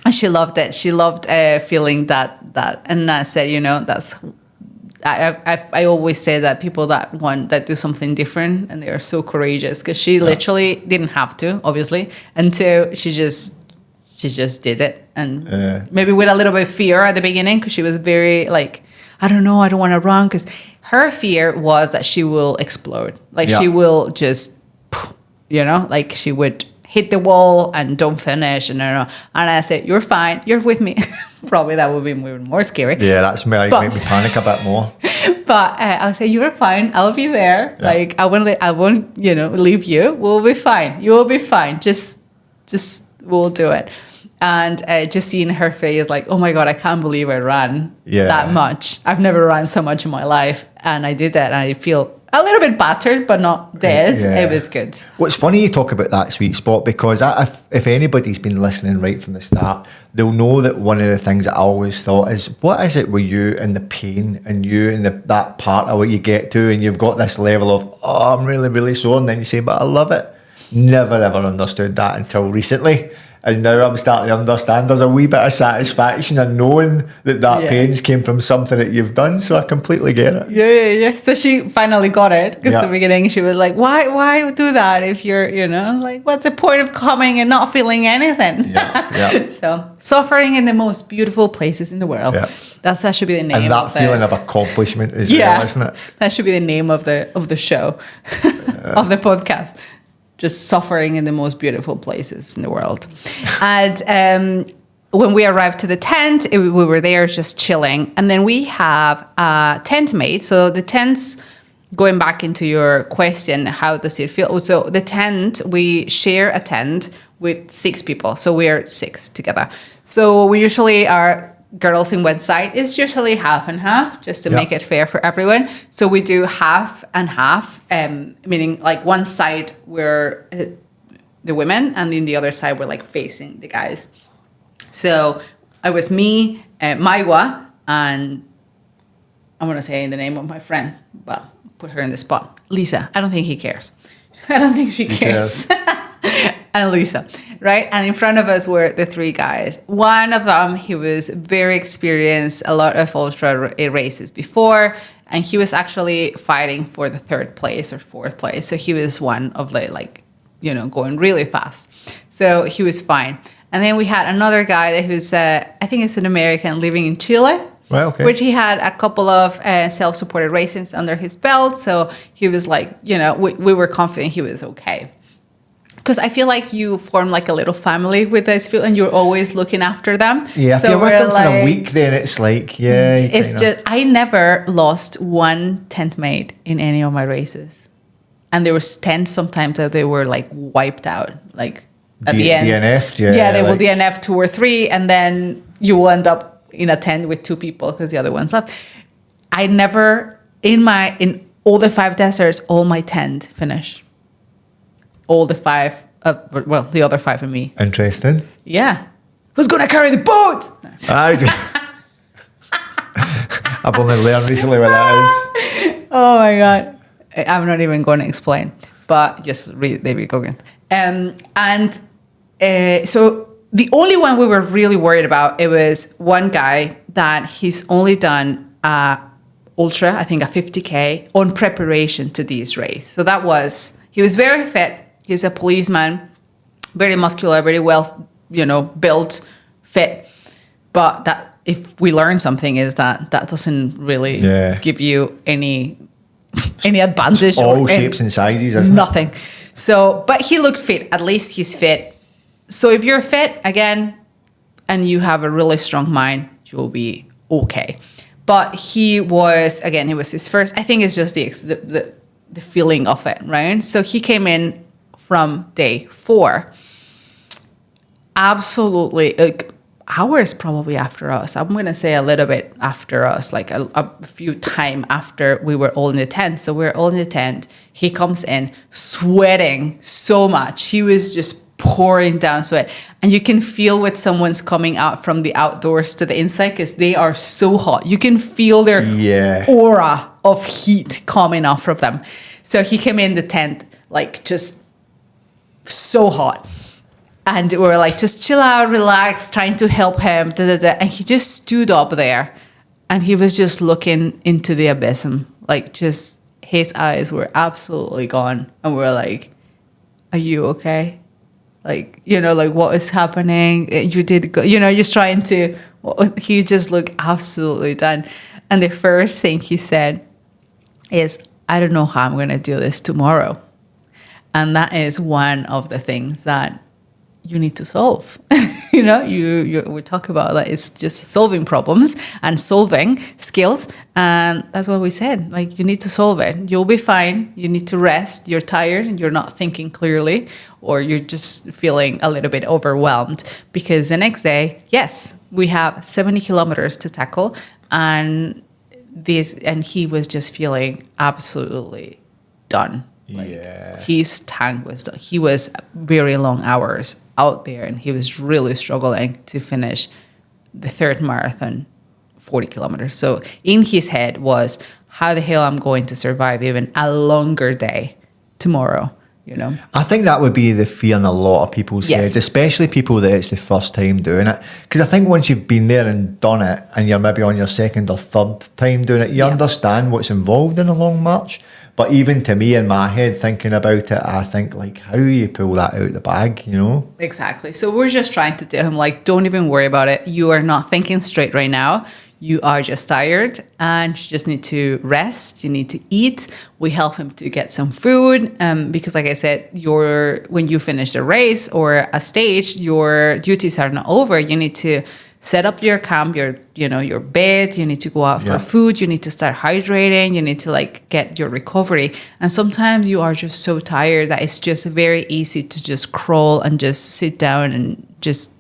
Speaker 1: And she loved it. She loved feeling that. And I said, that's. I always say that people that do something different, and they are so courageous, because she literally didn't have to, obviously, until she just did it, and maybe with a little bit of fear at the beginning, because she was very like, I don't know, I don't want to run, because her fear was that she will explode. Like she will just, like she would hit the wall and don't finish. And I said, you're fine. You're with me. Probably that would be even more scary.
Speaker 2: Yeah, that's make me panic a bit more.
Speaker 1: But I'll say, you're fine. I'll be there. Yeah. Like I won't, leave you. We'll be fine. You will be fine. Just we'll do it. And just seeing her face, like, oh my God, I can't believe I ran that much. I've never run so much in my life. And I did that. And I feel a little bit battered, but not dead. Yeah. It was good.
Speaker 2: Well, it's funny you talk about that sweet spot, because if anybody's been listening right from the start, they'll know that one of the things that I always thought is, what is it with you and the pain and you and that part of what you get to, and you've got this level of, oh, I'm really, really sore. And then you say, but I love it. Never, ever understood that until recently. And now I'm starting to understand there's a wee bit of satisfaction in knowing that pains came from something that you've done. So I completely get it.
Speaker 1: Yeah. So she finally got it, because at the beginning she was like, why do that if you're, like, what's the point of coming and not feeling anything?
Speaker 2: Yeah.
Speaker 1: So suffering in the most beautiful places in the world. Yeah. That should be the name.
Speaker 2: And that feeling of accomplishment as well, isn't it?
Speaker 1: That should be the name of the show, of the podcast. Just suffering in the most beautiful places in the world. And when we arrived to the tent, we were there just chilling. And then we have a tent mate. So the tents, going back into your question, how does it feel? So the tent, we share a tent with 6 people. So we're 6 together. So we usually are girls in one side. It's usually half and half, just to make it fair for everyone. So we do half and half, meaning like one side we're the women, and then the other side we're like facing the guys. So it was me, Maiwa, and I want to say the name of my friend, but put her in the spot. Lisa. I don't think he cares. I don't think she cares. And Lisa, right? And in front of us were the 3 guys. One of them, he was very experienced, a lot of ultra races before, and he was actually fighting for the 3rd place or 4th place. So he was one of the, like, going really fast. So he was fine. And then we had another guy that was, I think it's an American living in Chile.
Speaker 2: Well, okay.
Speaker 1: Which he had a couple of self-supported races under his belt. So he was like, we were confident he was okay. Because I feel like you form like a little family with those people, and you're always looking after them.
Speaker 2: Yeah, so if you're with them for a week, then it's like,
Speaker 1: it's just, I never lost one tent mate in any of my races. And there was tents sometimes that they were like wiped out, like at the end.
Speaker 2: DNF'd,
Speaker 1: Yeah, they will DNF 2 or 3, and then you will end up in a tent with 2 people because the other one's left. I never, in all the 5 deserts, all my tent finished. All the 5, the other 5 and me.
Speaker 2: Interesting.
Speaker 1: Yeah. Who's going to carry the boat?
Speaker 2: I've only learned recently what that is.
Speaker 1: Oh my God. I'm not even going to explain, but just read David Goggins. So the only one we were really worried about, it was one guy that he's only done ultra, I think a 50K, on preparation to this race. So he was very fit. He's a policeman, very muscular, very well, built, fit. But that, if we learn something, is that doesn't really give you any advantage.
Speaker 2: All shapes and sizes, isn't
Speaker 1: nothing. So, but he looked fit. At least he's fit. So if you're fit, again, and you have a really strong mind, you'll be okay. But he was his first, I think it's just the feeling of it, right? So he came in from day 4, absolutely, hours probably after us. I'm going to say a little bit after us, like a few time after we were all in the tent. So we're all in the tent. He comes in sweating so much. He was just pouring down sweat. And you can feel when someone's coming out from the outdoors to the inside, because they are so hot. You can feel their aura of heat coming off of them. So he came in the tent, like, just so hot. And we were like, just chill out, relax, trying to help him. And he just stood up there, and he was just looking into the abyss. Like, just his eyes were absolutely gone. And we were like, are you okay? Like, like, what is happening? You did go, just trying to, he just looked absolutely done. And the first thing he said is, I don't know how I'm going to do this tomorrow. And that is one of the things that you need to solve. We talk about that. It's just solving problems and solving skills. And that's what we said. Like, you need to solve it. You'll be fine. You need to rest. You're tired and you're not thinking clearly, or you're just feeling a little bit overwhelmed, because the next day, yes, we have 70 kilometers to tackle. And he was just feeling absolutely done. Like, his tank was done. He was very long hours out there, and he was really struggling to finish the 3rd marathon, 40 kilometers. So in his head was, how the hell I'm going to survive even a longer day tomorrow
Speaker 2: I think that would be the fear in a lot of people's
Speaker 1: Yes.
Speaker 2: heads, especially people that it's the first time doing it. Because I think once you've been there and done it, and you're maybe on your second or third time doing it, you understand what's involved in a long march. But even to me, in my head, thinking about it, I think, like, how you pull that out the bag,
Speaker 1: Exactly. So we're just trying to tell him, like, don't even worry about it. You are not thinking straight right now. You are just tired and you just need to rest. You need to eat. We help him to get some food because, like I said, when you finish a race or a stage, your duties are not over. You need to set up your camp, your bed. You need to go out for food. You need to start hydrating. You need to get your recovery. And sometimes you are just so tired that it's just very easy to just crawl and just sit down and just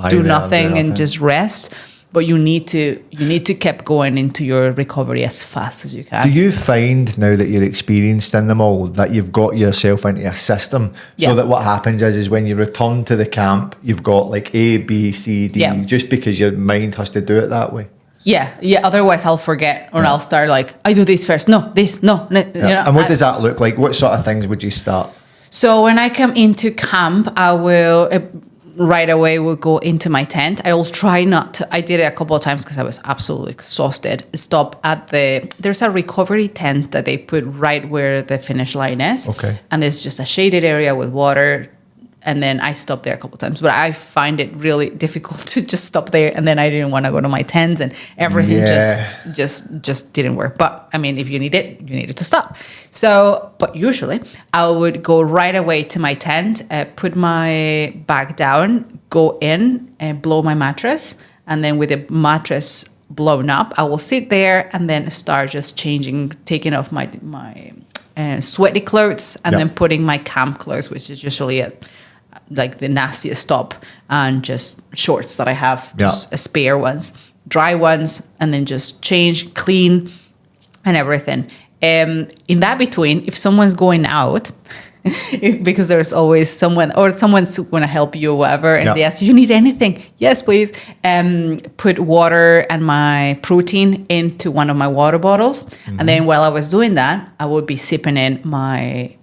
Speaker 1: do nothing and just rest. But you need to keep going into your recovery as fast as you can.
Speaker 2: Do you find now that you're experienced in them all that you've got yourself into a system so that what happens is when you return to the camp, you've got like A, B, C, D, just because your mind has to do it that way?
Speaker 1: Yeah. Otherwise, I'll forget or I'll start I do this first. No, this, no.
Speaker 2: And what does that look like? What sort of things would you start?
Speaker 1: So when I come into camp, I will... right away we'll go into my tent. I will try not to, I did it a couple of times because I was absolutely exhausted. Stop at there's a recovery tent that they put right where the finish line is.
Speaker 2: Okay.
Speaker 1: And there's just a shaded area with water. And then I stopped there a couple of times. But I find it really difficult to just stop there. And then I didn't want to go to my tent and everything just didn't work. But I mean, if you need it, you needed to stop. So, but usually I would go right away to my tent, put my bag down, go in and blow my mattress. And then with the mattress blown up, I will sit there and then start just changing, taking off my sweaty clothes and then putting my camp clothes, which is usually like the nastiest top, and just shorts that I have, just spare ones, dry ones, and then just change, clean, and everything. In that between, if someone's going out, because there's always someone's going to help you or whatever, and they ask, you need anything? Yes, please. Put water and my protein into one of my water bottles. Mm-hmm. And then while I was doing that, I would be sipping in my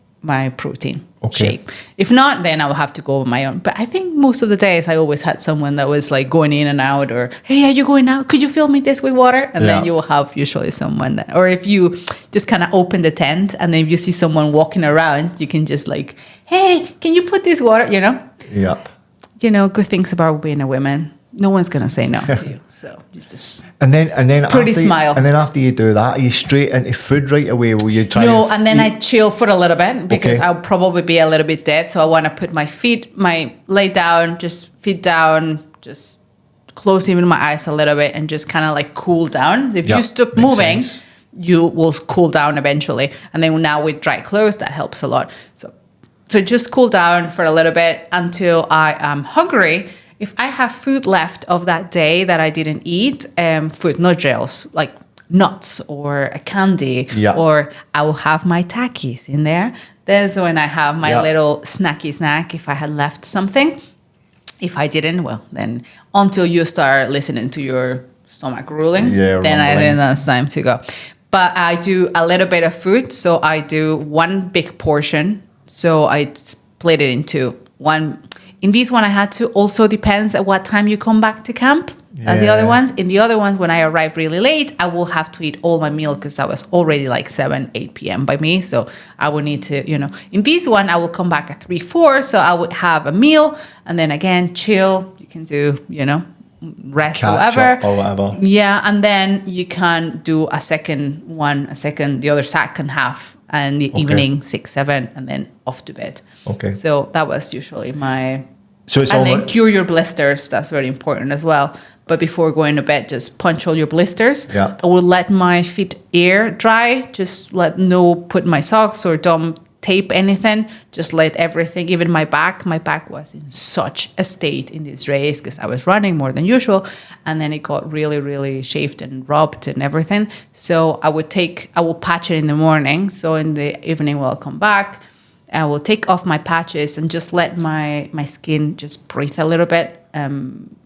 Speaker 1: protein shake. If not, then I will have to go on my own. But I think most of the days I always had someone that was like going in and out, or, hey, are you going out? Could you fill me this with water? And then you will have usually someone that, or if you just kind of open the tent and then if you see someone walking around, you can just like, hey, can you put this water,
Speaker 2: Yep.
Speaker 1: Good things about being a woman. No one's going to say no to you. So you just
Speaker 2: and then
Speaker 1: pretty smile.
Speaker 2: And then after you do that, are you straight into food right away? Will you try?
Speaker 1: No, and then I chill for a little bit because I'll probably be a little bit dead. So I want to put lay down, just feet down, just close even my eyes a little bit and just kind of like cool down. If you stop moving, you will cool down eventually. And then now with dry clothes, that helps a lot. So just cool down for a little bit until I am hungry. If I have food left of that day that I didn't eat, food, not gels, like nuts or a candy, or I will have my Takis in there. That's when I have my little snack if I had left something. If I didn't, well, then until you start listening to your stomach ruling, then I think that's time to go. But I do a little bit of food. So I do one big portion. So I split it into one. In this one, I had to also depends at what time you come back to camp as the other ones. In the other ones, when I arrive really late, I will have to eat all my meal because I was already like 7, 8 p.m. by me. So I would need to, in this one, I will come back at 3, 4. So I would have a meal and then again, chill. You can do, rest or whatever. Yeah. And then you can do a second, the other second half and the evening 6, 7, and then off to bed.
Speaker 2: Okay.
Speaker 1: So that was usually my...
Speaker 2: So it's
Speaker 1: and then cure your blisters. That's very important as well. But before going to bed, just punch all your blisters.
Speaker 2: Yeah.
Speaker 1: I will let my feet air dry. Just put my socks or don't tape anything. Just let everything, even my back. My back was in such a state in this race because I was running more than usual. And then it got really, really shaved and rubbed and everything. So I will patch it in the morning. So in the evening when I'll come back, I will take off my patches and just let my skin just breathe a little bit. It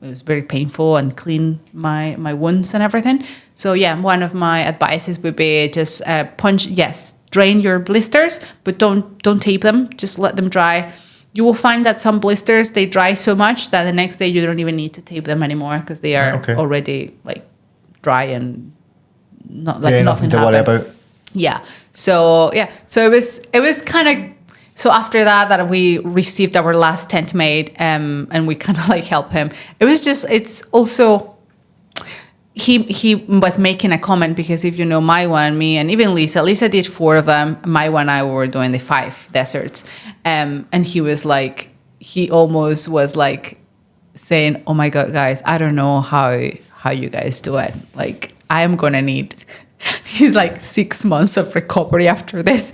Speaker 1: was very painful and clean my wounds and everything. So yeah, one of my advices would be just punch. Yes, drain your blisters, but don't tape them. Just let them dry. You will find that some blisters, they dry so much that the next day you don't even need to tape them anymore because they are already like dry and nothing to worry about. Yeah. So it was kind of. So after that we received our last tent made, and we kind of like help him. It's also, he was making a comment because if you know my one, me and even Lisa did 4 of them. My one, I were doing the 5 deserts. And he almost was like saying, oh my God, guys, I don't know how you guys do it. Like I am going to need, he's like 6 months of recovery after this.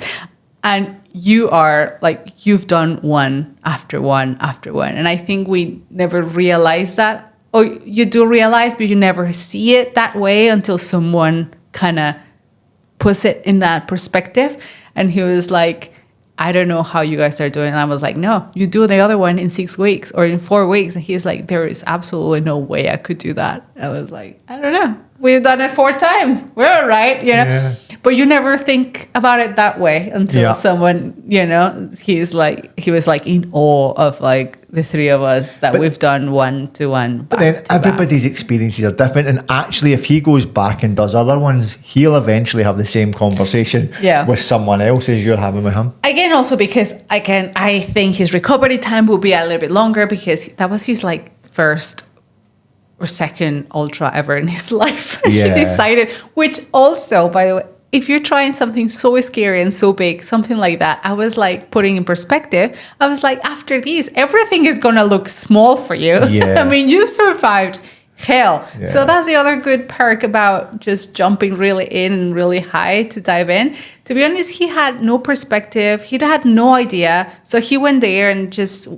Speaker 1: And you are like, you've done one after one after one. And I think we never realize that. Or you do realize, but you never see it that way until someone kind of puts it in that perspective. And he was like, I don't know how you guys are doing. And I was like, no, you do the other one in 6 weeks or in 4 weeks. And he's like, there is absolutely no way I could do that. I was like, I don't know. We've done it 4 times. We're all right, you know. Yeah. But you never think about it that way until someone, you know, he was like in awe of like the 3 of us that we've done 1-to-1.
Speaker 2: But then everybody's experiences are different. And actually, if he goes back and does other ones, he'll eventually have the same conversation with someone else as you're having with him. Again,
Speaker 1: also because I think his recovery time will be a little bit longer because that was his like first or second ultra ever in his life. He decided, which also, by the way, if you're trying something so scary and so big, something like that, I was like putting in perspective. I was like, after these, everything is going to look small for you. Yeah. I mean, you survived hell. Yeah. So that's the other good perk about just jumping really in and really high to dive in. To be honest, he had no perspective. He had no idea. So he went there and just,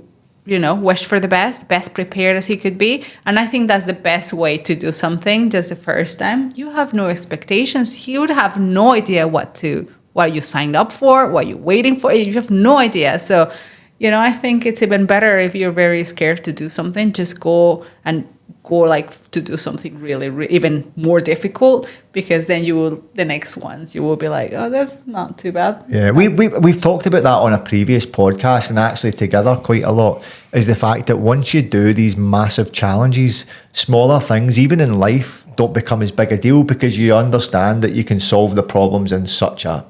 Speaker 1: you know, wished for the best prepared as he could be. And I think that's the best way to do something just the first time. You have no expectations. He would have no idea what you signed up for, what you're waiting for. You have no idea. So, you know, I think it's even better if you're very scared to do something, just go like to do something really even more difficult, because then the next ones you will be like, oh, that's not too bad.
Speaker 2: Yeah, we've talked about that on a previous podcast, and actually together quite a lot, is the fact that once you do these massive challenges, smaller things even in life don't become as big a deal, because you understand that you can solve the problems in such a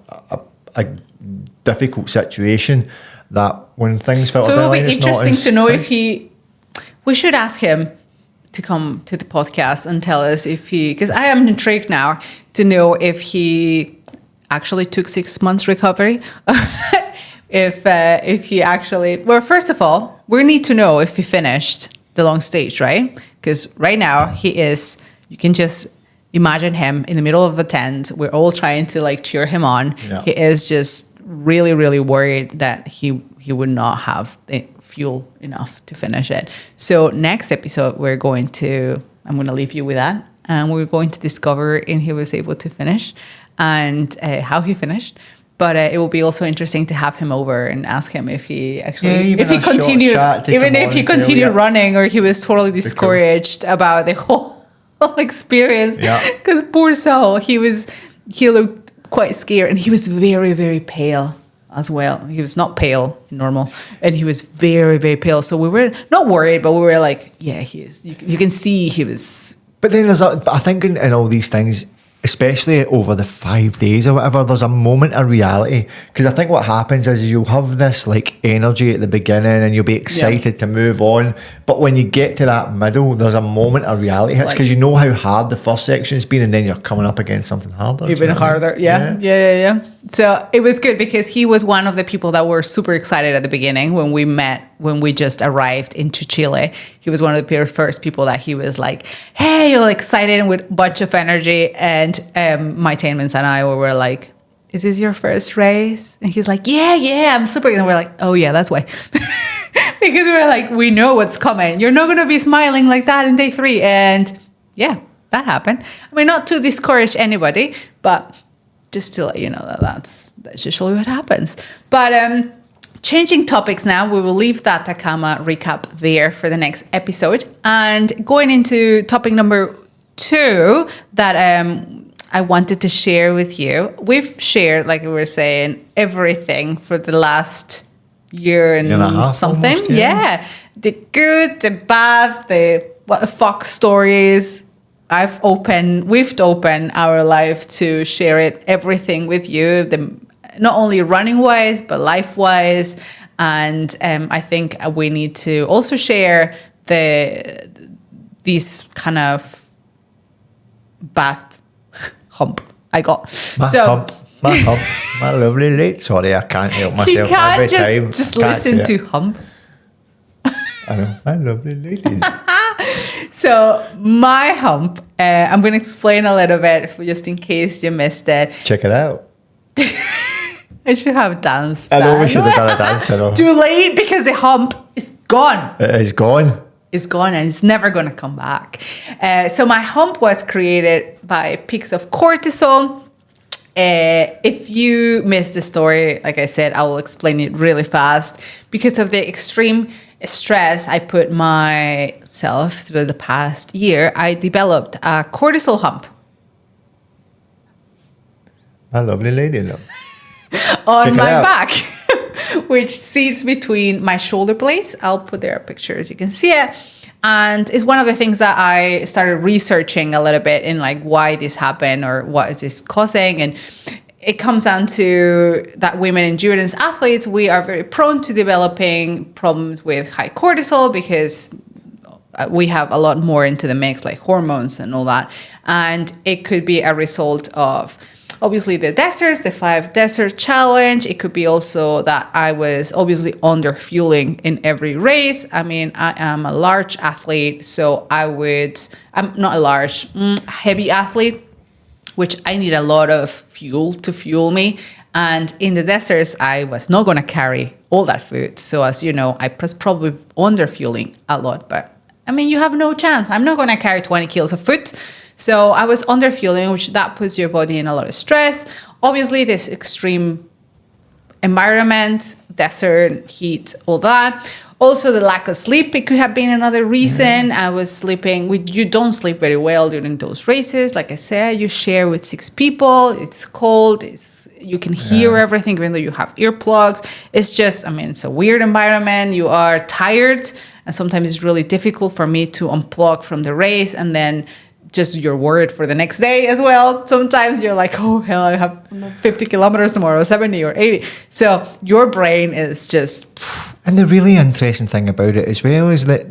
Speaker 2: difficult situation that when things felt
Speaker 1: so it'll be interesting to know if we should ask him to come to the podcast and tell us because I am intrigued now to know if he actually took 6 months recovery. if he actually, well, first of all, we need to know if he finished the long stage, right? Because right now you can just imagine him in the middle of a tent. We're all trying to like cheer him on. Yeah. He is just really, really worried that he would not have fuel enough to finish it. So next episode, I'm going to leave you with that. And we're going to discover if he was able to finish and how he finished. But it will be also interesting to have him over and ask him if he actually, if he continued running, or he was totally discouraged about the whole experience. Because poor soul, he looked quite scared, and he was very, very pale as well. He was not pale, normal, and he was very, very pale. So we were not worried, but we were like, yeah, he is. You can see he was.
Speaker 2: But then I think in all these things, especially over the 5 days or whatever, there's a moment of reality. Because I think what happens is you'll have this like energy at the beginning and you'll be excited to move on. But when you get to that middle, there's a moment of reality hits, because you know how hard the first section's been, and then you're coming up against something harder.
Speaker 1: Even harder. Yeah. So it was good because he was one of the people that were super excited at the beginning when we just arrived into Chile. He was one of the first people that he was like, hey, you're excited and with a bunch of energy. And my teammates and I were like, is this your first race? And he's like, yeah, I'm super. And we're like, oh yeah, that's why. Because we're like, we know what's coming. You're not going to be smiling like that in day 3. And yeah, that happened. I mean, not to discourage anybody, but just to let you know that's usually what happens. But changing topics now, we will leave that Atacama recap there for the next episode. And going into topic number 2, that I wanted to share with you. We've shared, like we were saying, everything for the last year and something.
Speaker 2: Almost, yeah.
Speaker 1: The good, the bad, the what the fuck stories. We've opened our life to share it, everything with you, not only running wise, but life wise. And I think we need to also share these kind of bad hump I got.
Speaker 2: My hump, my lovely lady. Sorry, I can't help myself.
Speaker 1: You can't
Speaker 2: every time.
Speaker 1: just listen to hump.
Speaker 2: I know, my lovely lady.
Speaker 1: So my hump, I'm going to explain a little bit just in case you missed it.
Speaker 2: Check it out.
Speaker 1: I should have danced.
Speaker 2: I know we should have done a dance.
Speaker 1: Too late because the hump is gone.
Speaker 2: It is gone.
Speaker 1: It's gone and it's never going to come back. So my hump was created by peaks of cortisol. If you missed the story, like I said, I will explain it really fast. Because of the extreme stress I put myself through the past year, I developed a cortisol hump.
Speaker 2: My lovely lady, love.
Speaker 1: On my back, which sits between my shoulder blades. I'll put there a picture as you can see it. And it's one of the things that I started researching a little bit in like why this happened or what is this causing. And it comes down to that women endurance athletes, we are very prone to developing problems with high cortisol because we have a lot more into the mix, like hormones and all that. And it could be a result of obviously the deserts, the 5 desert challenge. It could be also that I was obviously under fueling in every race. I mean, I am a large athlete, so I'm not a large, heavy athlete, which I need a lot of fuel to fuel me. And in the deserts, I was not going to carry all that food. So as you know, I was probably under fueling a lot, but I mean, you have no chance. I'm not going to carry 20 kilos of food. So I was under fueling, which that puts your body in a lot of stress. Obviously, this extreme environment, desert, heat, all that. Also, the lack of sleep, it could have been another reason. I was sleeping. You don't sleep very well during those races. Like I said, you share with 6 people. It's cold. You can hear everything, even though you have earplugs. It's just, I mean, it's a weird environment. You are tired. And sometimes it's really difficult for me to unplug from the race and then just you're worried for the next day as well. Sometimes you're like, oh, hell, I have 50 kilometers tomorrow, 70 or 80. So your brain is just...
Speaker 2: And the really interesting thing about it as well is that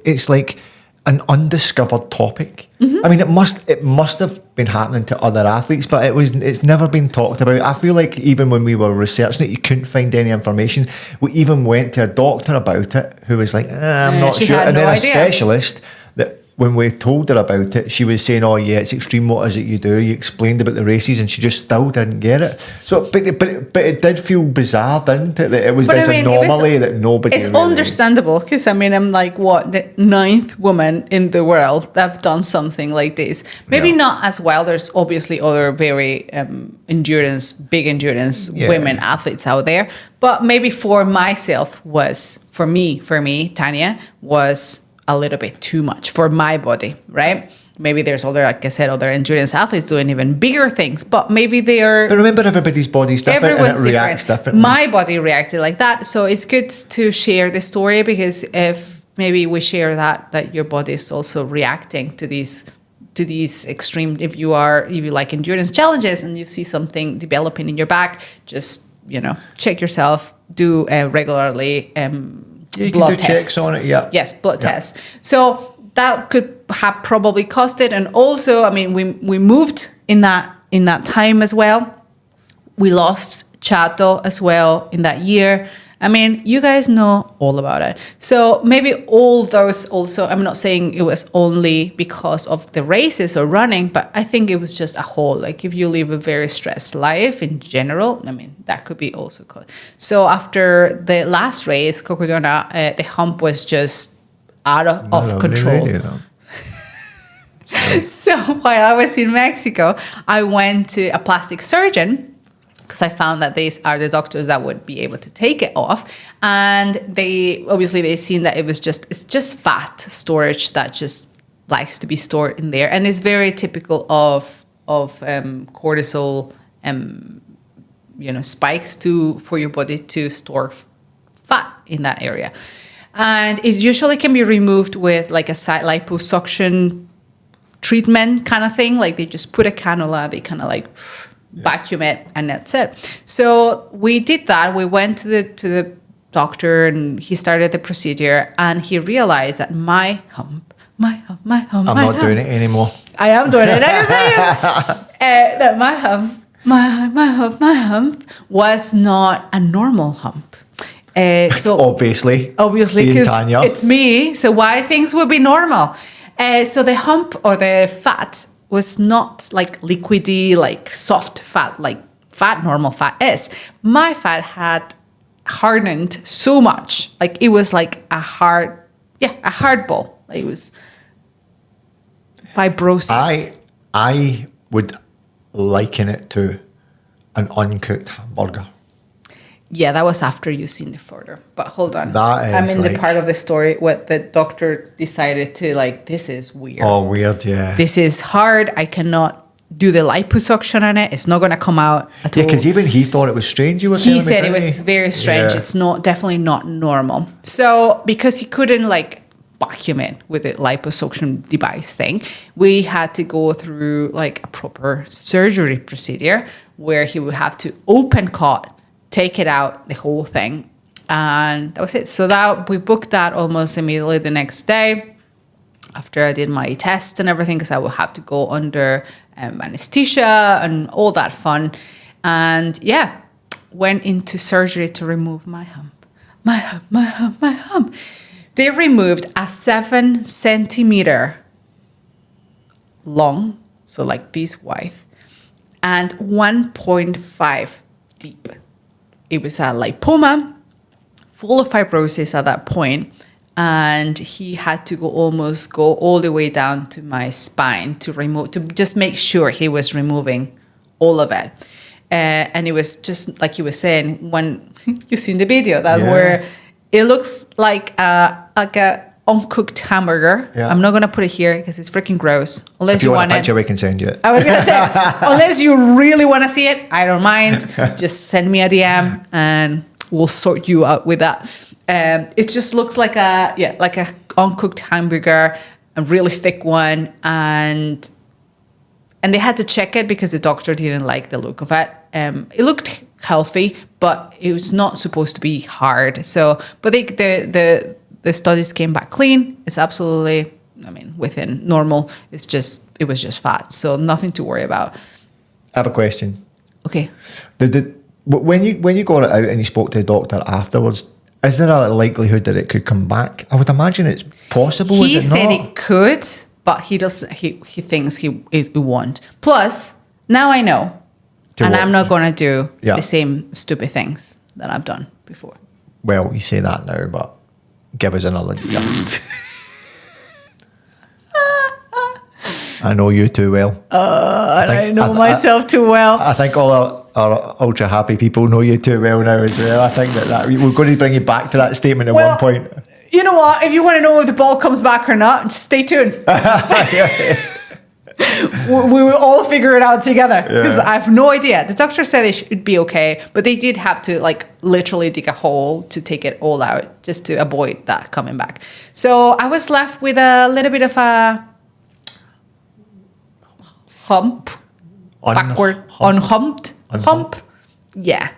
Speaker 2: it's like an undiscovered topic. Mm-hmm. I mean, it must have been happening to other athletes, but it's never been talked about. I feel like even when we were researching it, you couldn't find any information. We even went to a doctor about it who was like, I'm not sure. And then a specialist that when we told her about it, she was saying, oh yeah, it's extreme, what is it you do? You explained about the races and she just still didn't get it. So, but it did feel bizarre, didn't it? That it was anomaly that nobody
Speaker 1: It's really understandable because, I mean, I'm like, what, the 9th woman in the world that have done something like this. Maybe not as well. There's obviously other very big endurance women athletes out there. But maybe for myself for me, Tanya, was a little bit too much for my body, right? Maybe there's like I said, other endurance athletes doing even bigger things, but maybe they are...
Speaker 2: But remember, everybody's body's different and it reacts differently.
Speaker 1: My body reacted like that. So it's good to share the story because if maybe we share that your body is also reacting to these extreme, if you like endurance challenges and you see something developing in your back, just, check yourself, do regularly
Speaker 2: you
Speaker 1: blood
Speaker 2: can do
Speaker 1: tests.
Speaker 2: Checks on it, yeah.
Speaker 1: Yes, blood tests. So that could have probably cost it. And also, I mean, we moved in that time as well. We lost Chato as well in that year. I mean, you guys know all about it. So maybe all those also, I'm not saying it was only because of the races or running, but I think it was just a whole, like if you live a very stressed life in general, I mean, that could be also caused. So after the last race, Cocodona, the hump was just out of control. So while I was in Mexico, I went to a plastic surgeon because I found that these are the doctors that would be able to take it off. And they seen that it's just fat storage that just likes to be stored in there. And it's very typical of cortisol spikes for your body to store fat in that area. And it usually can be removed with like a side liposuction treatment kind of thing. Like they just put a cannula, they kind of like vacuum it, and that's it. So we did that. We went to the doctor, and he started the procedure, and he realized that my hump. I'm not
Speaker 2: doing it anymore.
Speaker 1: I am doing it. That my hump was not a normal hump. So
Speaker 2: obviously,
Speaker 1: because it's me. So why things would be normal? So the hump or the fat was not like liquidy, like soft fat, like normal fat is. My fat had hardened so much, like it was like a hard ball. Like it was fibrosis.
Speaker 2: I would liken it to an uncooked hamburger.
Speaker 1: Yeah, that was after you seen the photo. But hold on.
Speaker 2: I'm in
Speaker 1: the part of the story where the doctor decided to this is weird.
Speaker 2: Oh, weird, yeah.
Speaker 1: This is hard. I cannot do the liposuction on it. It's not going to come out at all.
Speaker 2: Yeah, because even he thought it was strange.
Speaker 1: He said it was very strange. Yeah. It's definitely not normal. So because he couldn't vacuum it with a liposuction device thing, we had to go through a proper surgery procedure where he would have to open cut, take it out, the whole thing, and that was it. So that we booked that almost immediately the next day after I did my test and everything, because I would have to go under anesthesia and all that fun. And went into surgery to remove my hump. They removed a 7-centimeter long, so like this wide, and 1.5 deep. It was a lipoma, full of fibrosis at that point, and he had to go all the way down to my spine to just make sure he was removing all of it. And it was just like you were saying, when you seen the video, that's where it looks like a uncooked hamburger. Yeah. I'm not gonna put it here because it's freaking gross. Unless you want a
Speaker 2: picture, we can send you it.
Speaker 1: I was gonna say, unless you really want to see it, I don't mind. Just send me a DM and we'll sort you out with that. It just looks like a uncooked hamburger, a really thick one, and they had to check it because the doctor didn't like the look of it. It looked healthy, but it was not supposed to be hard. So, but the studies came back clean. It's absolutely, within normal. It was just fat, so nothing to worry about.
Speaker 2: I have a question.
Speaker 1: Okay.
Speaker 2: When you got it out and you spoke to the doctor afterwards, is there a likelihood that it could come back? I would imagine it's possible.
Speaker 1: He said it could, but he doesn't. He thinks he won't. Plus, now I know, I'm not going to do the same stupid things that I've done before.
Speaker 2: Well, you say that now, but give us another year. I know you too well.
Speaker 1: I know myself too well.
Speaker 2: I think all our ultra happy people know you too well now as well. I think that we're going to bring you back to that statement at one point.
Speaker 1: You know what? If you want to know if the ball comes back or not, just stay tuned. We will all figure it out together because I have no idea. The doctor said it should be okay, but they did have to literally dig a hole to take it all out just to avoid that coming back. So I was left with a little bit of a hump, unhumped hump. Yeah,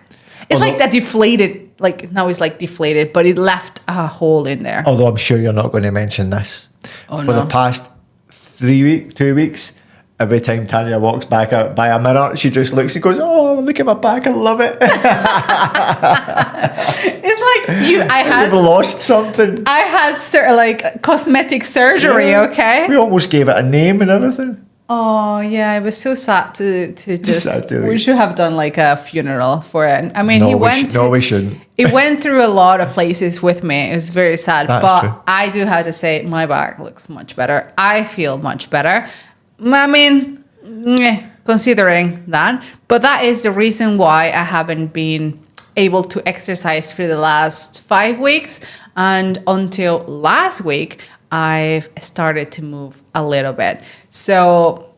Speaker 1: it's like that deflated. Now it's deflated, but it left a hole in there.
Speaker 2: Although I'm sure you're not going to mention this. For the past 2 weeks, every time Tanya walks back out by a mirror, she just looks and goes, "Oh, look at my back! I love it."
Speaker 1: It's you've
Speaker 2: lost something.
Speaker 1: I had cosmetic surgery. Yeah. Okay,
Speaker 2: we almost gave it a name and everything.
Speaker 1: Oh yeah, it was so sad to just. We should have done a funeral for it. We shouldn't. It went through a lot of places with me. It was very sad, but true. I do have to say my back looks much better. I feel much better. Considering that, but that is the reason why I haven't been able to exercise for the last 5 weeks, and until last week I've started to move a little bit. So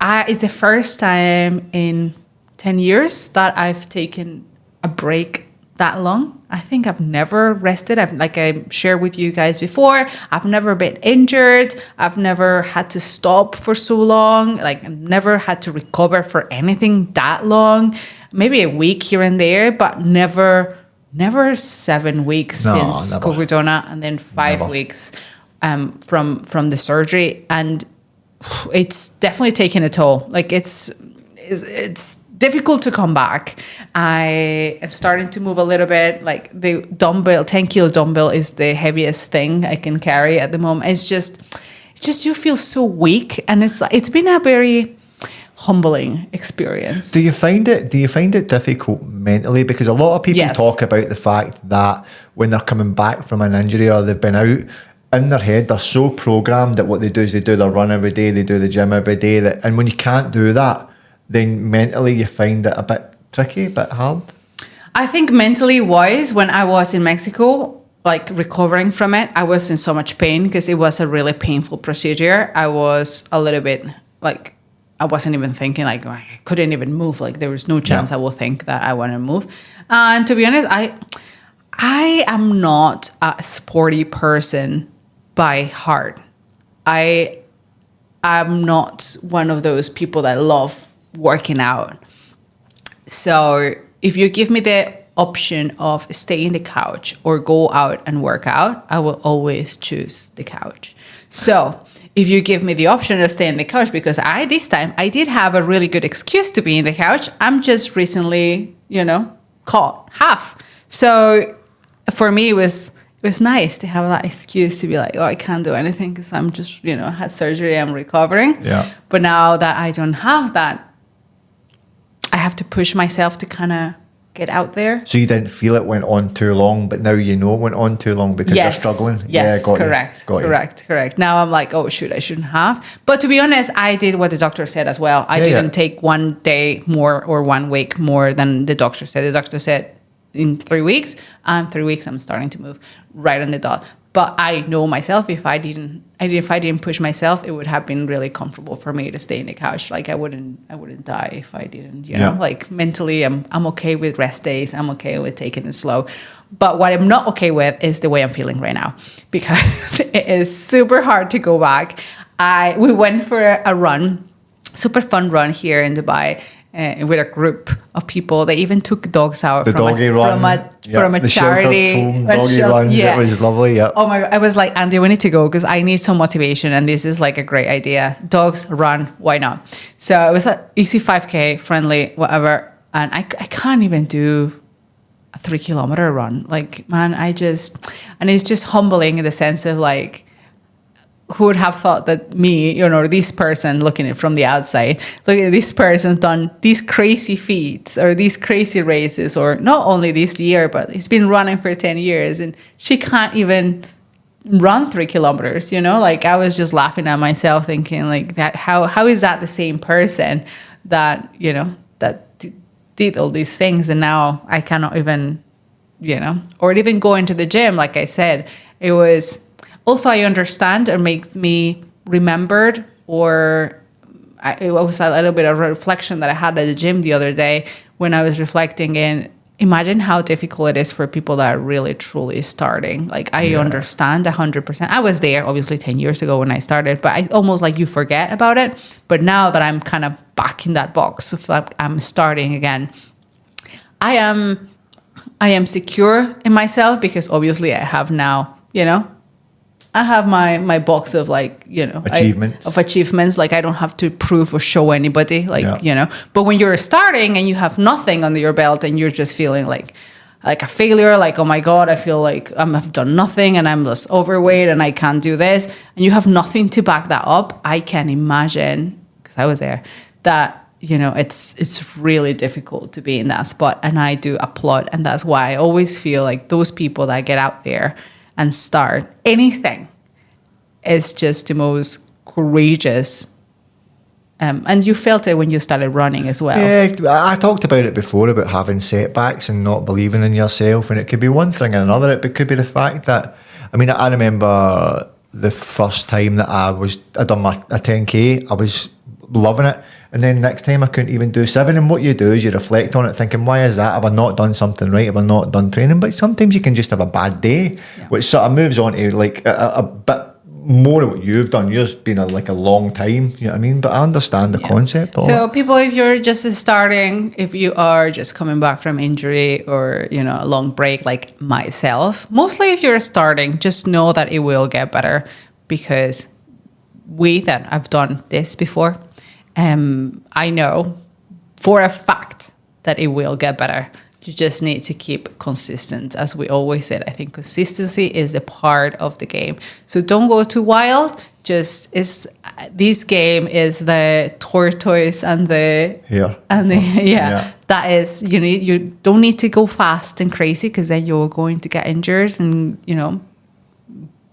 Speaker 1: it's the first time in 10 years that I've taken a break that long. I think I've never rested. Like I shared with you guys before, I've never been injured. I've never had to stop for so long. Like I've never had to recover for anything that long. Maybe a week here and there, but never 7 weeks since Cocodona, and then 5 weeks from the surgery. And it's definitely taken a toll. Like it's difficult to come back. I am starting to move a little bit. Like the dumbbell, 10 kilo dumbbell is the heaviest thing I can carry at the moment. It's just you feel so weak, and it's been a very humbling experience.
Speaker 2: Do you find it difficult mentally? Because a lot of people talk about the fact that when they're coming back from an injury or they've been out, in their head they're so programmed that what they do is they do their run every day, they do the gym every day, and when you can't do that, then mentally you find it a bit tricky, a bit hard?
Speaker 1: I think mentally wise, when I was in Mexico, like recovering from it, I was in so much pain because it was a really painful procedure. I was a little bit like, I wasn't even thinking, like I couldn't even move. Like there was no chance I will think that I want to move. And to be honest, I am not a sporty person by heart. I am not one of those people that love working out. So if you give me the option of stay in the couch or go out and work out, I will always choose the couch. So if you give me the option of stay in the couch, because this time I did have a really good excuse to be in the couch. I'm just recently, caught half. So for me, it was nice to have that excuse to be like, oh, I can't do anything because I'm just, I had surgery, I'm recovering.
Speaker 2: Yeah.
Speaker 1: But now that I don't have that, I have to push myself to kind of get out there.
Speaker 2: So you didn't feel it went on too long, but now you know it went on too long because you're struggling?
Speaker 1: Yes, correct. Now I'm like, oh, shoot, I shouldn't have. But to be honest, I did what the doctor said as well. I didn't take 1 day more or 1 week more than the doctor said. The doctor said in 3 weeks, I'm starting to move right on the dot. But I know myself, if I didn't push myself, it would have been really comfortable for me to stay in the couch. Like I wouldn't die if I didn't, you know, like mentally I'm okay with rest days. I'm okay with taking it slow. But what I'm not okay with is the way I'm feeling right now, because it is super hard to go back. We went for a run, super fun run here in Dubai. With a group of people. They even took dogs out from a charity.
Speaker 2: Doggy runs. It was lovely. Yeah.
Speaker 1: Oh my God. I was like, Andy, we need to go because I need some motivation. And this is like a great idea. Dogs run. Why not? So it was an easy 5K, friendly, whatever. And I can't even do a 3 kilometer run. Like, man, and it's just humbling in the sense of like, who would have thought that me, this person looking at it from the outside, look at this person's done these crazy feats or these crazy races, or not only this year, but he's been running for 10 years and she can't even run 3 kilometers, like I was just laughing at myself thinking like that, how is that the same person that, that did all these things and now I cannot even, or even go into the gym. Like I said, it was, also, I understand or makes me remembered, or it was a little bit of a reflection that I had at the gym the other day when I was reflecting in, imagine how difficult it is for people that are really, truly starting. Like, I understand 100%. I was there, obviously, 10 years ago when I started, but I almost like you forget about it. But now that I'm kind of back in that box of like I'm starting again, I am secure in myself because obviously I have now, I have my box of like, achievements. Like I don't have to prove or show anybody, but when you're starting and you have nothing under your belt and you're just feeling like a failure, like, oh my God, I feel like I've done nothing and I'm just overweight and I can't do this. And you have nothing to back that up. I can imagine, because I was there, that, it's really difficult to be in that spot. And I do applaud. And that's why I always feel like those people that get out there and start anything is just the most courageous. And you felt it when you started running as well.
Speaker 2: Yeah, I talked about it before about having setbacks and not believing in yourself. And it could be one thing or another. It could be the fact that, I remember the first time that I done a 10K, I was loving it. And then next time I couldn't even do 7. And what you do is you reflect on it thinking, why is that? Have I not done something right? Have I not done training? But sometimes you can just have a bad day, which sort of moves on to like a bit more of what you've done. Yours been a long time, you know what I mean? But I understand the concept of it.
Speaker 1: So people, if you're just starting, if you are just coming back from injury or, you know, a long break like myself, mostly if you're starting, just know that it will get better, because I've done this before. I know for a fact that it will get better. You just need to keep consistent. As we always said, I think consistency is a part of the game. So don't go too wild. This game is the tortoise and the that is, you don't need to go fast and crazy, because then you're going to get injured and, you know,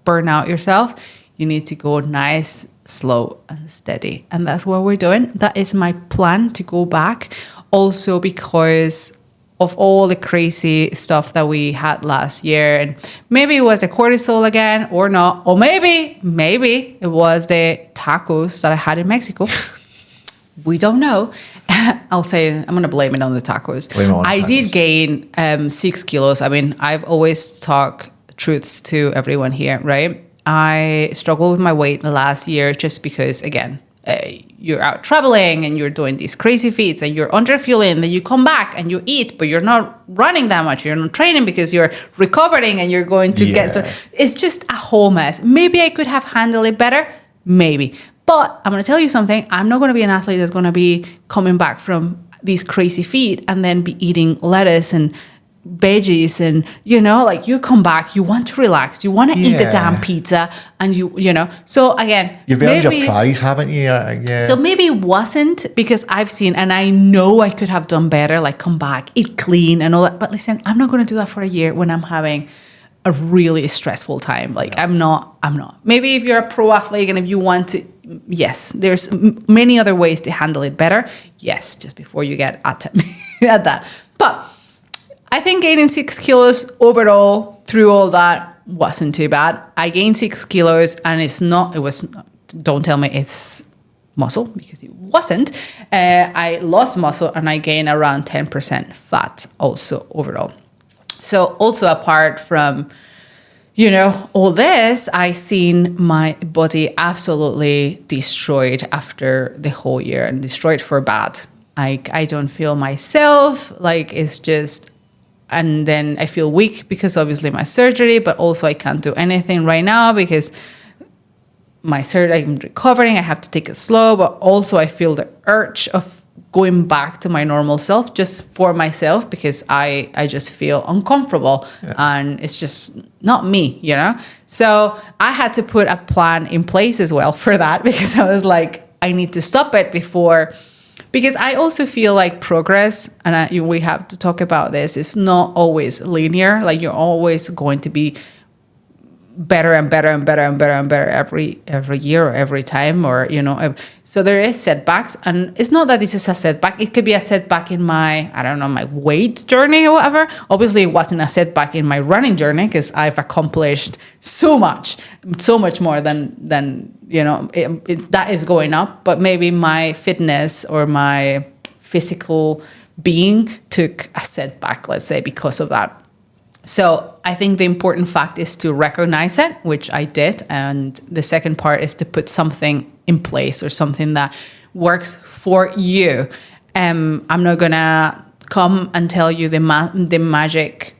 Speaker 1: burn out yourself. You need to go nice, slow and steady. And that's what we're doing. That is my plan, to go back. Also because of all the crazy stuff that we had last year. And maybe it was the cortisol again or not. Or maybe it was the tacos that I had in Mexico. We don't know. I'll say, I'm going to blame it on the tacos. I did gain 6 kilos. I mean, I've always talked truths to everyone here, right? I struggled with my weight the last year just because, again, you're out traveling and you're doing these crazy feats and you're under fueling, then you come back and you eat, but you're not running that much. You're not training because you're recovering and you're going to get to... It's just a whole mess. Maybe I could have handled it better. Maybe. But I'm going to tell you something. I'm not going to be an athlete that's going to be coming back from these crazy feet and then be eating lettuce and veggies, and you know, like, you come back, you want to relax, you want to eat the damn pizza, and you know. So again,
Speaker 2: you've earned your prize, haven't you?
Speaker 1: So maybe it wasn't, because I've seen, and I know I could have done better, like come back, eat clean and all that. But listen, I'm not going to do that for a year when I'm having a really stressful time. Like I'm not. Maybe if you're a pro athlete and if you want to, yes, there's many other ways to handle it better. Yes, just before you get at that. But I think gaining 6 kilos overall through all that wasn't too bad. I gained 6 kilos and don't tell me it's muscle, because it wasn't. I lost muscle and I gained around 10% fat also overall. So also apart from, you know, all this, I seen my body absolutely destroyed after the whole year, and destroyed for bad. I don't feel myself, like it's just... And then I feel weak because obviously my surgery, but also I can't do anything right now because my surgery, I'm recovering. I have to take it slow, but also I feel the urge of going back to my normal self just for myself, because I just feel uncomfortable and it's just not me, you know? So I had to put a plan in place as well for that, because I was like, I need to stop it before... Because I also feel like progress, and we have to talk about this, it's not always linear. Like you're always going to be better and better and better and better and better every year or every time, or, you know. So there is setbacks, and it's not that this is a setback. It could be a setback in my, I don't know, my weight journey or whatever. Obviously, it wasn't a setback in my running journey, because I've accomplished so much more than you know, that is going up. But maybe my fitness or my physical being took a setback, let's say, because of that. So I think the important fact is to recognize it, which I did. And the second part is to put something in place, or something that works for you. I'm not going to come and tell you the magic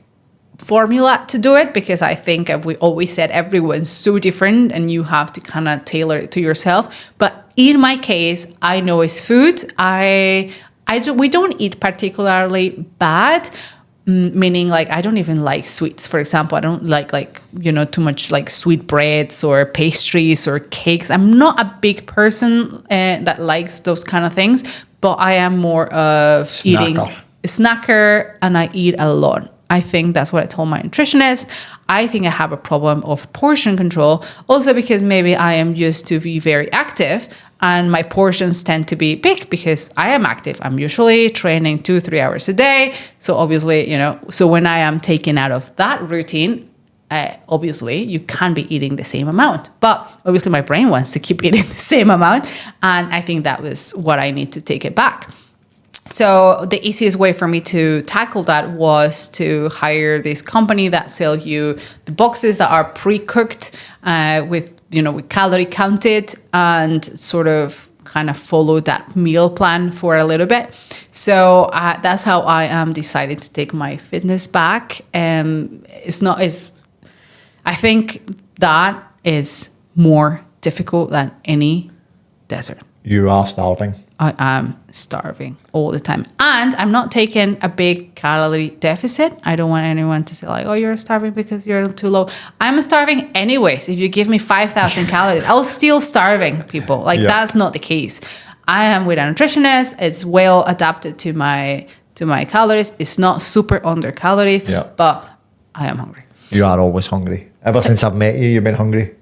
Speaker 1: formula to do it, because I think we always said everyone's so different and you have to kind of tailor it to yourself. But in my case, I know it's food. We don't eat particularly bad, meaning like I don't even like sweets, for example. I don't like you know, too much like sweet breads or pastries or cakes. I'm not a big person that likes those kind of things, but I am more of eating snacker, and I eat a lot. I think that's what I told my nutritionist. I think I have a problem of portion control, also because maybe I am used to be very active and my portions tend to be big because I am active. I'm usually training 2-3 hours a day. So obviously, you know, so when I am taken out of that routine, obviously you can't be eating the same amount, but obviously my brain wants to keep eating the same amount. And I think that was what I need to take it back. So the easiest way for me to tackle that was to hire this company that sells you the boxes that are pre-cooked with calorie counted, and sort of kind of follow that meal plan for a little bit. So that's how I am decided to take my fitness back. I think that is more difficult than any desert.
Speaker 2: You are starving.
Speaker 1: I am starving all the time. And I'm not taking a big calorie deficit. I don't want anyone to say like, oh, you're starving because you're too low. I'm starving anyways. If you give me 5,000 calories, I'll still starving people. Like that's not the case. I am with a nutritionist. It's well adapted to my calories. It's not super under calories, but I am hungry.
Speaker 2: You are always hungry. Ever since I've met you, you've been hungry.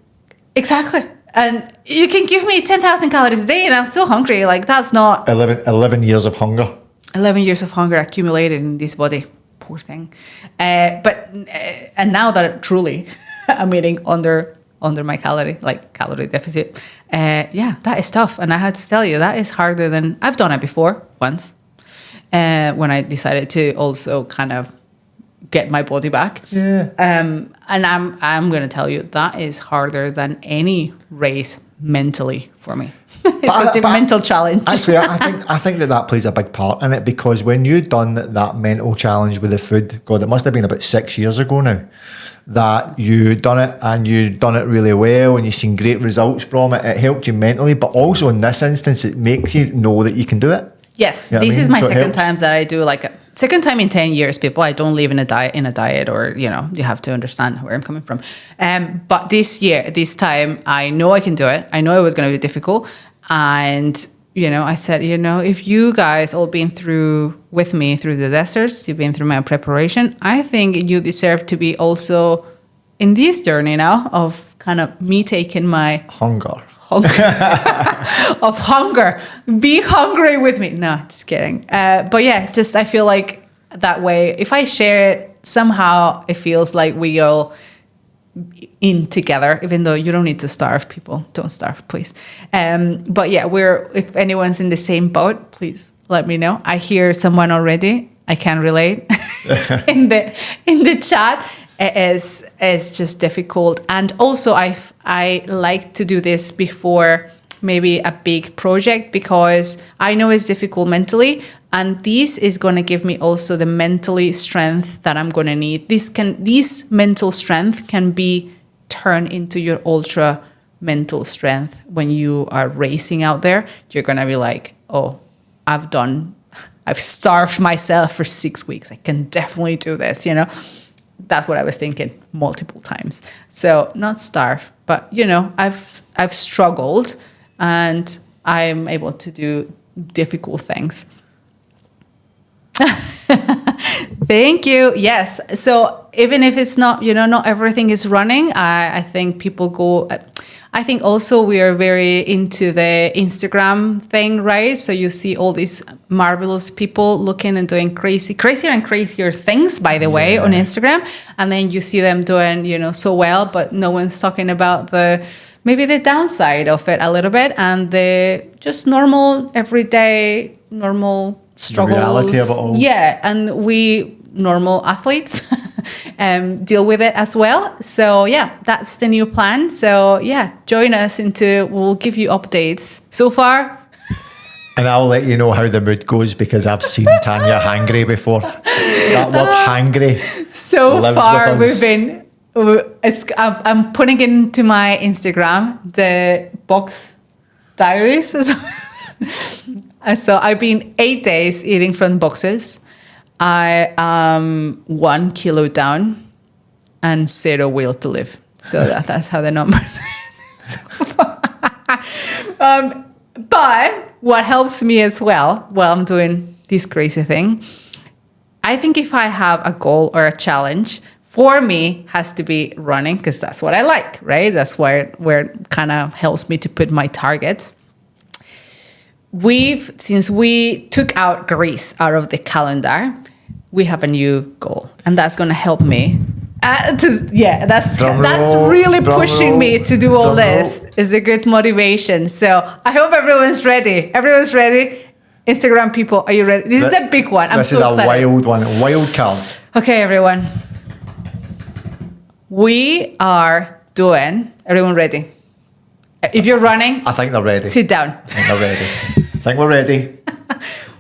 Speaker 1: Exactly. And you can give me 10,000 calories a day and I'm still hungry. Like that's not...
Speaker 2: 11 years of hunger.
Speaker 1: 11 years of hunger accumulated in this body. Poor thing. And now that truly I'm eating under my calorie deficit. That is tough. And I have to tell you, that is harder than... I've done it before, once. When I decided to also kind of get my body back.
Speaker 2: Yeah.
Speaker 1: And I'm going to tell you, that is harder than any race mentally for me. It's a mental challenge.
Speaker 2: Actually, I think that plays a big part in it, because when you done that mental challenge with the food, God, it must have been about 6 years ago now, that you done it and you done it really well and you've seen great results from it. It helped you mentally, but also in this instance, it makes you know that you can do it.
Speaker 1: Yes, this is my second time that I do second time in 10 years, people. I don't live in a diet, or, you have to understand where I'm coming from. But this time, I know I can do it. I know it was going to be difficult. And, I said, if you guys all been through with me through the deserts, you've been through my preparation, I think you deserve to be also in this journey now of kind of me taking my
Speaker 2: hunger.
Speaker 1: Of hunger. Be hungry with me. No, just kidding. But yeah, just I feel like that way, if I share it, somehow it feels like we all in together, even though you don't need to starve people. Don't starve, please. But yeah, if anyone's in the same boat, please let me know. I hear someone already. I can relate in the chat. It is just difficult. And also I like to do this before maybe a big project, because I know it's difficult mentally, and this is going to give me also the mentally strength that I'm going to need. This mental strength can be turned into your ultra mental strength when you are racing out there. You're going to be like, oh, I've starved myself for 6 weeks. I can definitely do this, That's what I was thinking multiple times. So not starve, but I've struggled, and I'm able to do difficult things. Thank you. Yes. So even if it's not, not everything is running, I think people go. I think also we are very into the Instagram thing, right? So you see all these marvelous people looking and doing crazier and crazier things, by the way, on Instagram. And then you see them doing, so well, but no one's talking about maybe the downside of it a little bit, and the just normal, everyday, normal struggles.
Speaker 2: The reality of it all.
Speaker 1: Yeah. And we normal athletes deal with it as well. So yeah, that's the new plan. So yeah, join us we'll give you updates so far.
Speaker 2: And I'll let you know how the mood goes, because I've seen Tanya hangry before. That word hangry.
Speaker 1: So far we've been, I'm putting into my Instagram, the box diaries. So I've been 8 days eating from boxes. I am 1 kilo down and 0 will to live. So that's how the numbers are so far. But what helps me as well while I'm doing this crazy thing, I think if I have a goal or a challenge, for me has to be running, because that's what I like, right? That's where it kind of helps me to put my targets. Since we took out Greece out of the calendar, we have a new goal, and that's going to help me That's
Speaker 2: roll,
Speaker 1: really pushing me to do all this.
Speaker 2: Roll.
Speaker 1: Is a good motivation. So I hope everyone's ready. Everyone's ready. Instagram people, are you ready? This is a big one. I'm so excited.
Speaker 2: This is a wild one, a wild card.
Speaker 1: Okay, everyone. We are doing. Everyone ready? If you're running,
Speaker 2: I think they're ready.
Speaker 1: Sit down.
Speaker 2: I think they're ready. I think we're ready.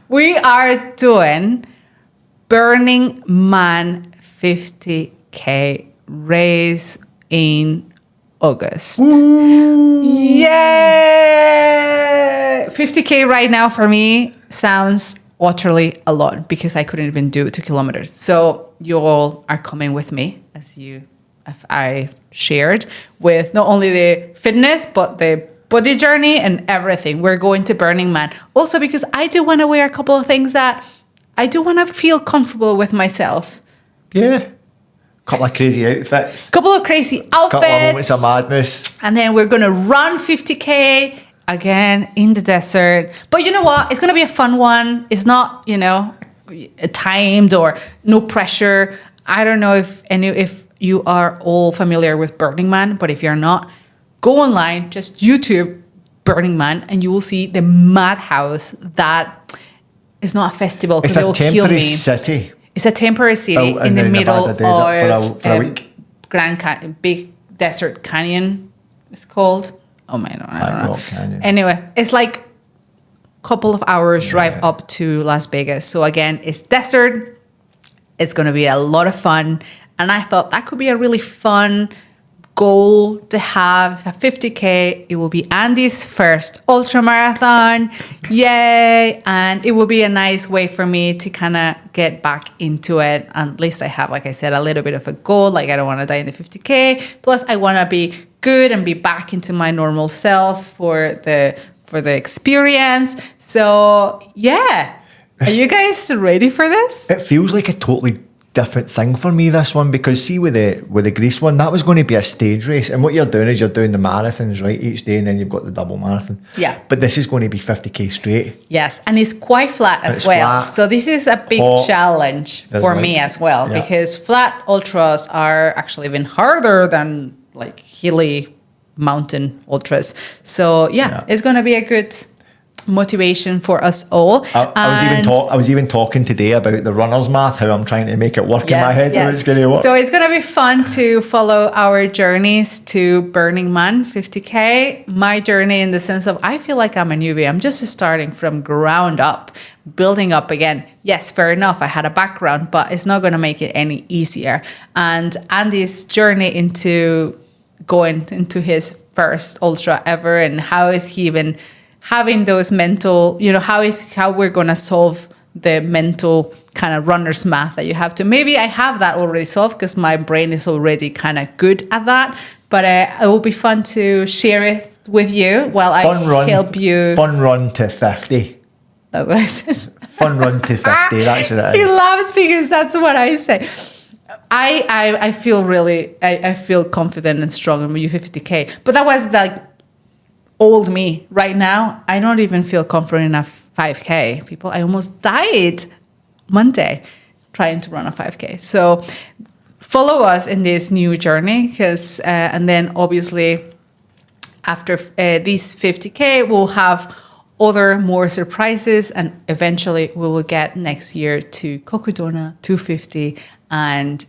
Speaker 1: We are doing Burning Man 50K race in August.
Speaker 2: Ooh.
Speaker 1: Yay! 50K right now for me sounds utterly a lot because I couldn't even do 2 kilometers. So you all are coming with me, as I shared, with not only the fitness but the body journey and everything. We're going to Burning Man. Also because I do want to wear a couple of things that I do want to feel comfortable with myself.
Speaker 2: Yeah. Couple of crazy outfits.
Speaker 1: Couple of crazy outfits.
Speaker 2: Couple of moments of madness.
Speaker 1: And then we're going to run 50K again in the desert. But you know what? It's going to be a fun one. It's not, timed or no pressure. I don't know if you are all familiar with Burning Man, but if you're not, go online, just YouTube Burning Man, and you will see the madhouse that is not a festival because they will kill me.
Speaker 2: It's a temporary city.
Speaker 1: It's a temporary city in the middle of
Speaker 2: for a week.
Speaker 1: Big Desert Canyon, it's called. Oh my God, I don't know.
Speaker 2: Canyon.
Speaker 1: Anyway, it's like a couple of hours drive up to Las Vegas. So again, it's desert. It's going to be a lot of fun. And I thought that could be a really fun goal to have. A 50K. It will be Andy's first ultra marathon. Yay. And it will be a nice way for me to kind of get back into it. At least I have, like I said, a little bit of a goal. Like I don't want to die in the 50K. Plus I want to be good and be back into my normal self for the experience. So yeah. Are you guys ready for this?
Speaker 2: It feels like a totally different thing for me, this one, because see with the Greece one, that was going to be a stage race, and what you're doing is you're doing the marathons, right, each day, and then you've got the double marathon.
Speaker 1: Yeah.
Speaker 2: But this is going to be 50K straight.
Speaker 1: Yes, and it's quite flat as well.
Speaker 2: Flat,
Speaker 1: so this is a big challenge for me as well, because flat ultras are actually even harder than like hilly mountain ultras. So it's going to be a good motivation for us all.
Speaker 2: I was even talking today about the runner's math, how I'm trying to make it work in my head. It's going to work.
Speaker 1: So it's going to be fun to follow our journeys to Burning Man 50K. My journey in the sense of I feel like I'm a newbie. I'm just starting from ground up, building up again. Yes, fair enough. I had a background, but it's not going to make it any easier. And Andy's journey into going into his first ultra ever, and how is he even having those mental, how we're going to solve the mental kind of runner's math that you have to. Maybe I have that already solved because my brain is already kind of good at that. But it will be fun to share it with you while I help you.
Speaker 2: Fun run to 50.
Speaker 1: That's what I said.
Speaker 2: Fun run to 50. That's what it is.
Speaker 1: He laughs because that's what I say. I feel really, I feel confident and strong in U50K. But that was like old me. Right now, I don't even feel confident enough 5K. People, I almost died Monday trying to run a 5K. So follow us in this new journey, because and then obviously after this 50K, we'll have other more surprises, and eventually we will get next year to Cocodona 250, and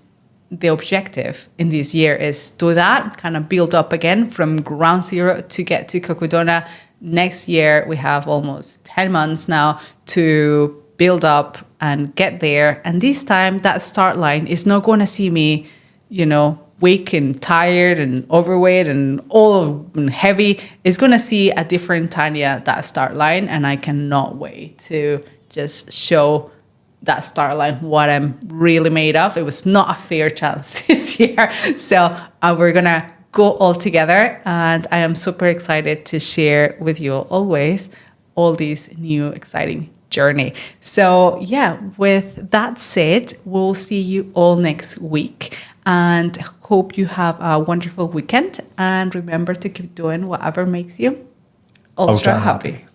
Speaker 1: the objective in this year is to that, kind of build up again from ground zero to get to Cocodona. Next year, we have almost 10 months now to build up and get there. And this time, that start line is not going to see me, weak and tired and overweight and all heavy. It's going to see a different Tanya, that start line. And I cannot wait to just show that start line what I'm really made of. It was not a fair chance this year. So we're going to go all together. And I am super excited to share with you always all these new exciting journey. So with that said, we'll see you all next week. And hope you have a wonderful weekend. And remember to keep doing whatever makes you ultra happy.